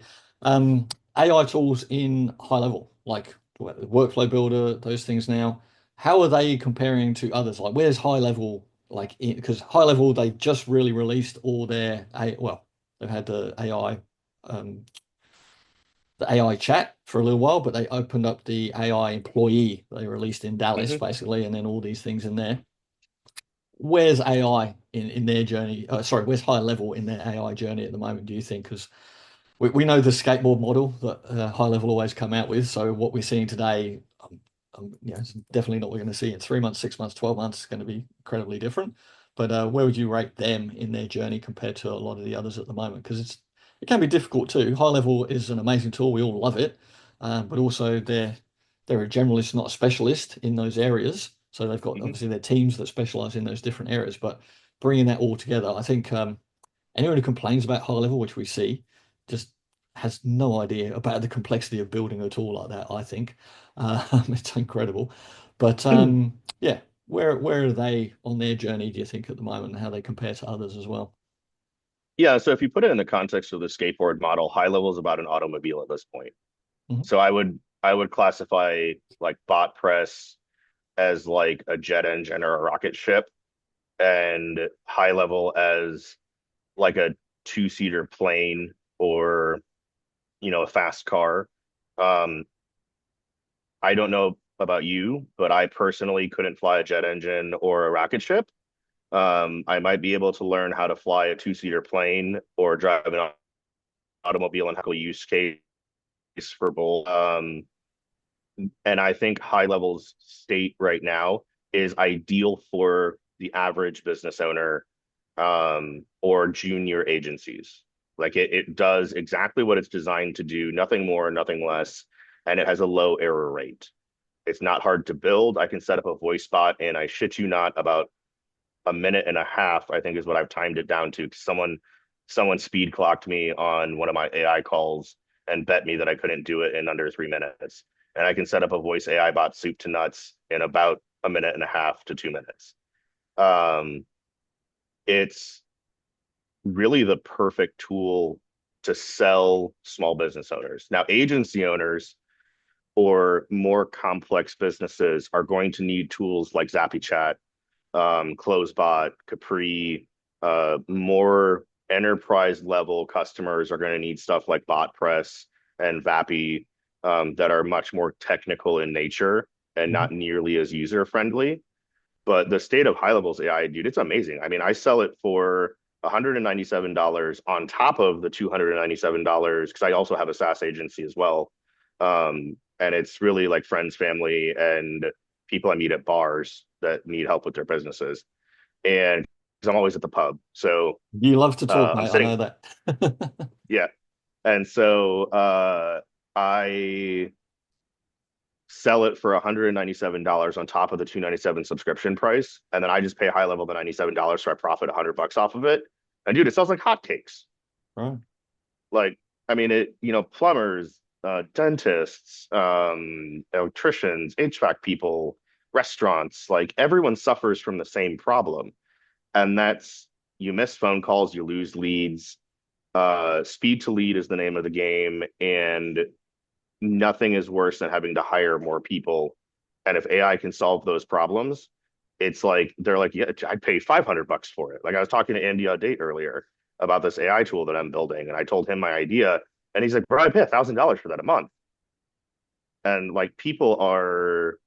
AI tools in High Level, like workflow builder, those things now. How are they comparing to others? Like, where's High Level? Like, because High Level they just really released all their well, they've had um, the AI chat for a little while, but they opened up the AI employee they released in Dallas, Mhm. basically, and then all these things in there. Where's AI in their journey? Sorry, where's High Level in their AI journey at the moment, do you think? Because we know the skateboard model that High Level always come out with. So what we're seeing today, it's definitely not what we're going to see in 3 months, 6 months, 12 months. It's going to be incredibly different. But where would you rate them in their journey compared to a lot of the others at the moment? Because it can be difficult too. High Level is an amazing tool. We all love it. But also they're a generalist, not a specialist in those areas. So they've got Mhm. obviously their teams that specialize in those different areas. But bringing that all together, I think anyone who complains about High Level, which we see, just has no idea about the complexity of building a tool like that, I think. It's incredible. But yeah, where are they on their journey, do you think, at the moment, and how they compare to others as well? Yeah, so if you put it in the context of the skateboard model, High Level is about an automobile at this point. Mhm. So I would classify like bot press as like a jet engine or a rocket ship, and High Level as like a two-seater plane or a fast car. Um, I don't know about you, but I personally couldn't fly a jet engine or a rocket ship. I might be able to learn how to fly a two-seater plane or drive an automobile and have a use case for both. And I think High Level's state right now is ideal for the average business owner or junior agencies. Like it does exactly what it's designed to do, nothing more, nothing less, and it has a low error rate. It's not hard to build. I can set up a voice bot, and I shit you not, about a minute and a half, I think is what I've timed it down to. Someone speed clocked me on one of my AI calls and bet me that I couldn't do it in under 3 minutes. And I can set up a voice AI bot soup to nuts in about a minute and a half to 2 minutes. Um, it's really the perfect tool to sell small business owners. Now, agency owners or more complex businesses are going to need tools like ZappyChat, CloseBot, Capri. More enterprise level customers are going to need stuff like BotPress and Vappy, that are much more technical in nature and Mhm. not nearly as user friendly. But the state of high levels AI, dude, it's amazing. I mean, I sell it for $197 on top of the $297 because I also have a SaaS agency as well. And it's really like friends, family, and people I meet at bars that need help with their businesses. And because I'm always at the pub. So You love to talk, I'm mate. I sitting, know that. yeah. And so I sell it for $197 on top of the 297 subscription price, and then I just pay high level the $97, so I profit $100 off of it. And dude, it sells like hotcakes. Right. Like, I mean, plumbers, dentists, electricians, HVAC people, restaurants, like everyone suffers from the same problem, and that's you miss phone calls, you lose leads. Speed to lead is the name of the game, and nothing is worse than having to hire more people. And if AI can solve those problems, it's like they're like, yeah, I'd pay $500 for it. Like I was talking to Andy Date earlier about this AI tool that I'm building, and I told him my idea, and he's like, bro, I pay $1,000 for that a month. And like people are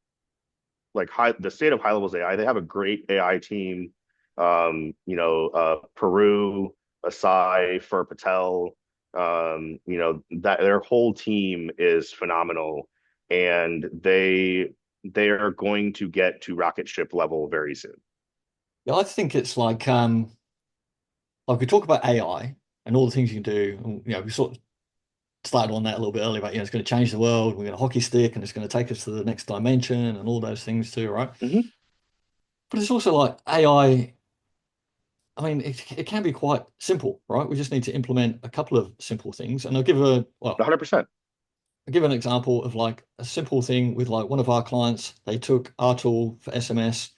like the state of high levels AI, they have a great AI team. Peru, Asai, for Patel, that their whole team is phenomenal, and they are going to get to rocket ship level very soon. Yeah, I think it's like we talk about AI and all the things you can do. And, we sort of started on that a little bit earlier about, it's going to change the world. We're going to hockey stick and it's going to take us to the next dimension and all those things too, right? Mm-hmm. But it's also like AI. I mean, it can be quite simple, right? We just need to implement a couple of simple things. And well, 100%. I'll give an example of like a simple thing with like one of our clients. They took our tool for SMS,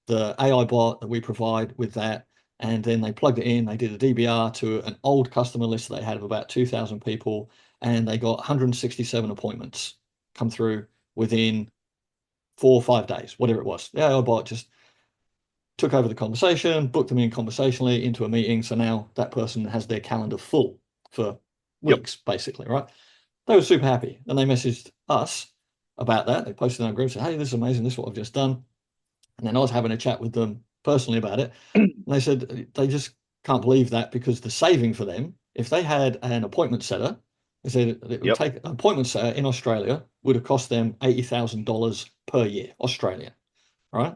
the AI bot that we provide with that, and then they plugged it in. They did a DBR to an old customer list that they had of about 2,000 people, and they got 167 appointments come through within 4 or 5 days, whatever it was. The AI bot just took over the conversation, booked them in conversationally into a meeting. So now that person has their calendar full for Yep. weeks, basically, right? They were super happy. And they messaged us about that. They posted in our group, said, hey, this is amazing. This is what I've just done. And then I was having a chat with them personally about it. And they said they just can't believe that because the saving for them, if they had an appointment setter, they said it would Yep. take an appointment setter in Australia would have cost them $80,000 per year, Australian, right?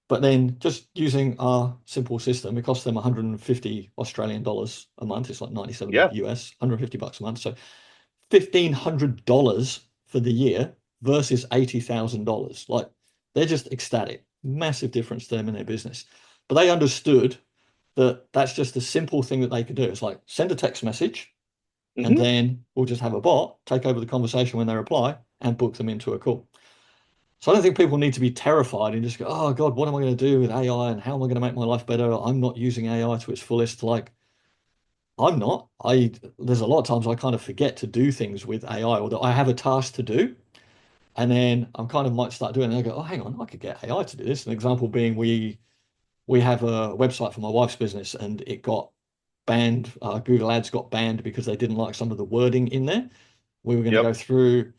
But then just using our simple system, it costs them 150 Australian dollars a month. It's like 97 Yeah. US, $150 a month. So $1,500 for the year versus $80,000. Like they're just ecstatic. Massive difference to them in their business. But they understood that that's just a simple thing that they could do. It's like send a text message and Mm-hmm. then we'll just have a bot take over the conversation when they reply and book them into a call. So I don't think people need to be terrified and just go, oh God, what am I going to do with AI and how am I going to make my life better? I'm not using AI to its fullest. Like I'm not. There's a lot of times I kind of forget to do things with AI or that I have a task to do. And then I'm kind of might start doing it and I go, oh, hang on, I could get AI to do this. An example being we have a website for my wife's business and it got banned. Google Ads got banned because they didn't like some of the wording in there. We were going to Yep. go through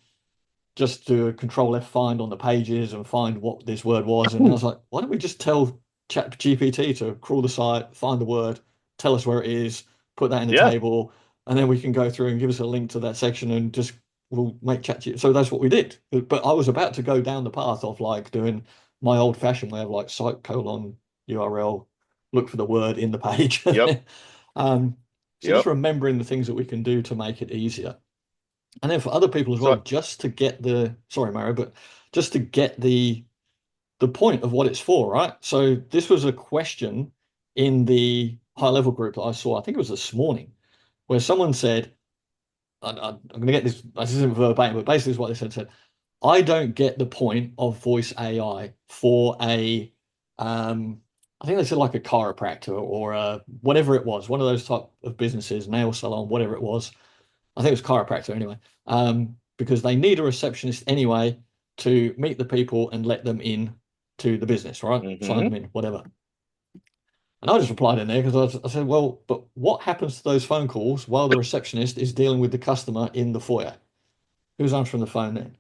just do a control F find on the pages and find what this word was. And I was like, why don't we just tell Chat GPT to crawl the site, find the word, tell us where it is, put that in the Yeah. table, and then we can go through and give us a link to that section and just we'll make Chat GPT. So that's what we did. But I was about to go down the path of like doing my old fashioned way of like site colon URL, look for the word in the page. Yep. um, so just Yep. remembering the things that we can do to make it easier. And then for other people as well, So just to get the, sorry, Mario, but just to get the the point of what it's for, right? So this was a question in the high level group that I saw, I think it was this morning, where someone said, I'm going to get this isn't verbatim, but basically is what they said, I don't get the point of voice AI for I think they said like a chiropractor or whatever it was, one of those type of businesses, nail salon, whatever it was. I think it was chiropractor anyway, because they need a receptionist anyway to meet the people and let them in to the business, right? Sign Hmm. them in, whatever. And I just replied in there because I said, well, but what happens to those phone calls while the receptionist is dealing with the customer in the foyer? Who's answering the phone then?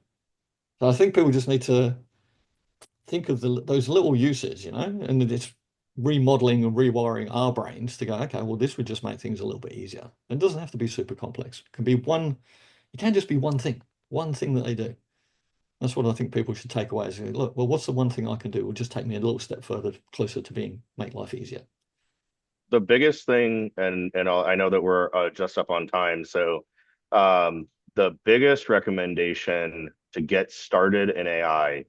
So I think people just need to think of those little uses, and it's remodeling and rewiring our brains to go, okay, well, this would just make things a little bit easier. It doesn't have to be super complex. It can be it can just be one thing that they do. That's what I think people should take away is, look, well, what's the one thing I can do? Will just take me a little step further closer to make life easier. The biggest thing, and I know that we're just up on time, so the biggest recommendation to get started in AI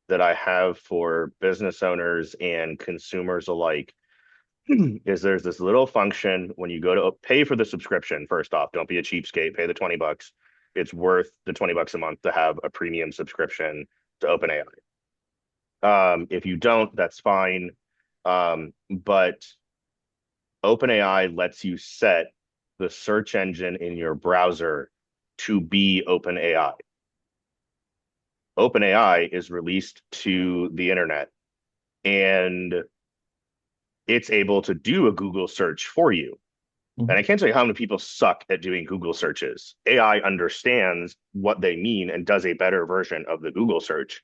that I have for business owners and consumers alike is there's this little function when you go to pay for the subscription. First off, don't be a cheapskate, pay the $20. It's worth the $20 a month to have a premium subscription to OpenAI. If you don't, that's fine. But OpenAI lets you set the search engine in your browser to be OpenAI. OpenAI is released to the internet and it's able to do a Google search for you. And Mhm. I can't tell you how many people suck at doing Google searches. AI understands what they mean and does a better version of the Google search.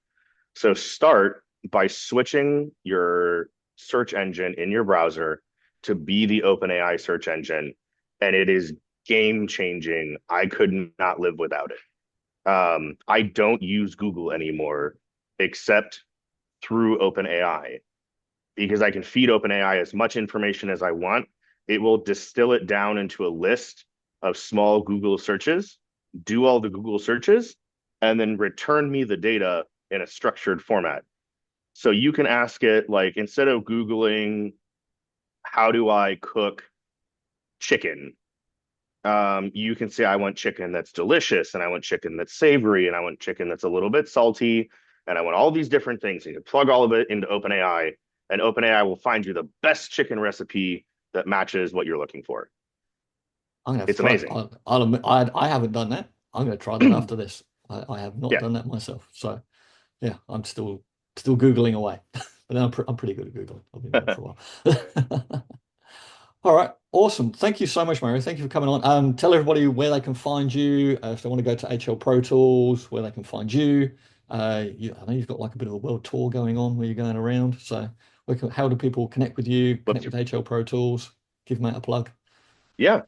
So start by switching your search engine in your browser to be the OpenAI search engine, and it is game changing. I could not live without it. I don't use Google anymore except through OpenAI because I can feed OpenAI as much information as I want. It will distill it down into a list of small Google searches, do all the Google searches, and then return me the data in a structured format. So you can ask it, like, instead of Googling, how do I cook chicken? You can say, I want chicken that's delicious, and I want chicken that's savory, and I want chicken that's a little bit salty, and I want all these different things. And you plug all of it into OpenAI, and OpenAI will find you the best chicken recipe that matches what you're looking for. I'm gonna have to It's try that. amazing. I'll admit, I haven't done that. I'm gonna try that after this. I have not Yeah. done that myself. So yeah, I'm still Googling away. But I'm pretty good at Googling. I've been doing it for a while. All right, awesome. Thank you so much, Mario. Thank you for coming on. Tell everybody where they can find you, if they want to go to HL Pro Tools, where they can find you. I know you've got like a bit of a world tour going on where you're going around. So how do people connect with you, connect What's with HL Pro Tools? Give them out a plug. Yeah.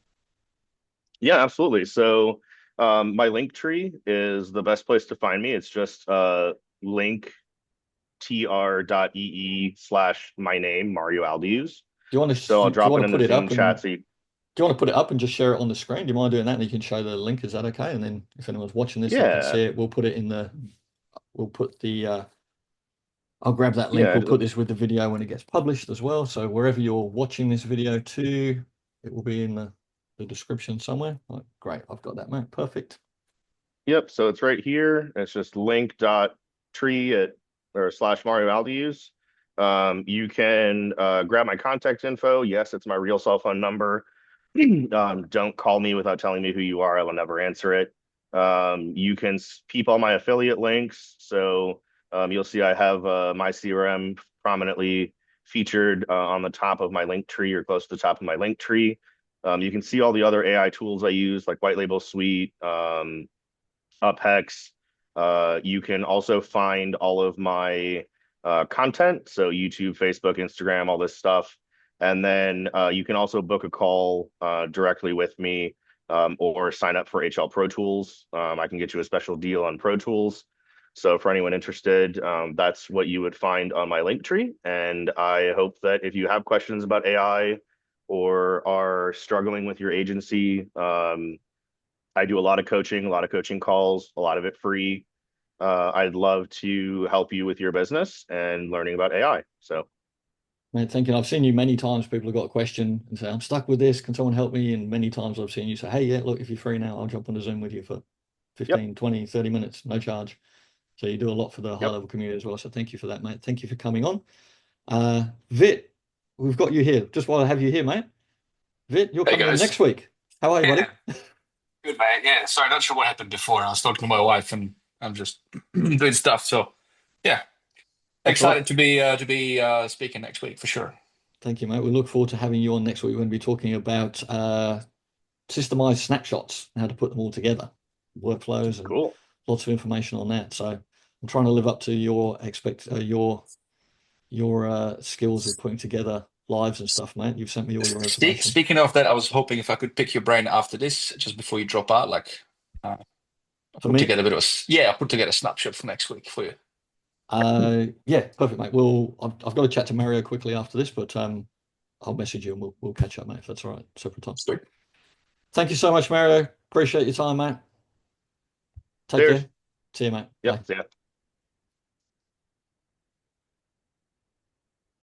Yeah, absolutely. So my link tree is the best place to find me. It's just link tr.ee/ my name, Mario Aldayuz. So I'll Do you drop it want to in the put it Zoom up chat. and So you, do you want to put it up and just share it on the screen? Do you mind doing that? And you can show the link. Is that okay? And then if anyone's watching this, they can yeah, see it. We'll put I'll grab that link. yeah, We'll put this with the video when it gets published as well. So wherever you're watching this video to, it will be in the description somewhere. Right, great. I've got that, mate. Perfect. yep. So it's right here. It's just link.tree at or / Mario Aldayuz. You can grab my contact info. Yes, it's my real cell phone number. Don't call me without telling me who you are. I will never answer it. You can peep all my affiliate links. So you'll see I have my CRM prominently featured on the top of my link tree or close to the top of my link tree. You can see all the other AI tools I use, like White Label Suite, UpHex. You can also find all of my content, so YouTube, Facebook, Instagram, all this stuff. And then you can also book a call directly with me or sign up for HL Pro Tools. I can get you a special deal on Pro Tools. So for anyone interested, that's what you would find on my link tree. And I hope that if you have questions about AI or are struggling with your agency, I do a lot of coaching calls, a lot of it free. I'd love to help you with your business and learning about AI. So, Mate, thinking I've seen you many times. People have got a question and say, I'm stuck with this. Can someone help me? And many times I've seen you say, hey, yeah, look, if you're free now, I'll jump on a Zoom with you for yep, 15, 20, 30 minutes, no charge. So you do a lot for the high yep. level community as well. So thank you for that, mate. Thank you for coming on. Vit, we've got you here. Just while I have you here, mate. Vit, you're Hey coming in guys. next week. How are you, Yeah, buddy? good mate. Yeah, sorry, not sure what happened before. I was talking to my wife and I'm just doing stuff. So yeah, That's all right. excited to be speaking next week for sure. Thank you, mate. We look forward to having you on next week. We're going to be talking about systemized snapshots, how to put them all together, workflows, and Cool. lots of information on that. So I'm trying to live up to your skills of putting together lives and stuff, mate. You've sent me all your information. Speaking of that, I was hoping if I could pick your brain after this, just before you drop out, like uh, I'll For put me, together a bit of yeah, I'll put together a snapshot for next week for you. yeah, perfect, mate. Well, I've got to chat to Mario quickly after this, but I'll message you and we'll catch up, mate, if that's all right. Separate time. Sweet. Thank you so much, Mario. Appreciate your time, mate. Take Cheers. care. See you, mate. Yep. Bye. See ya.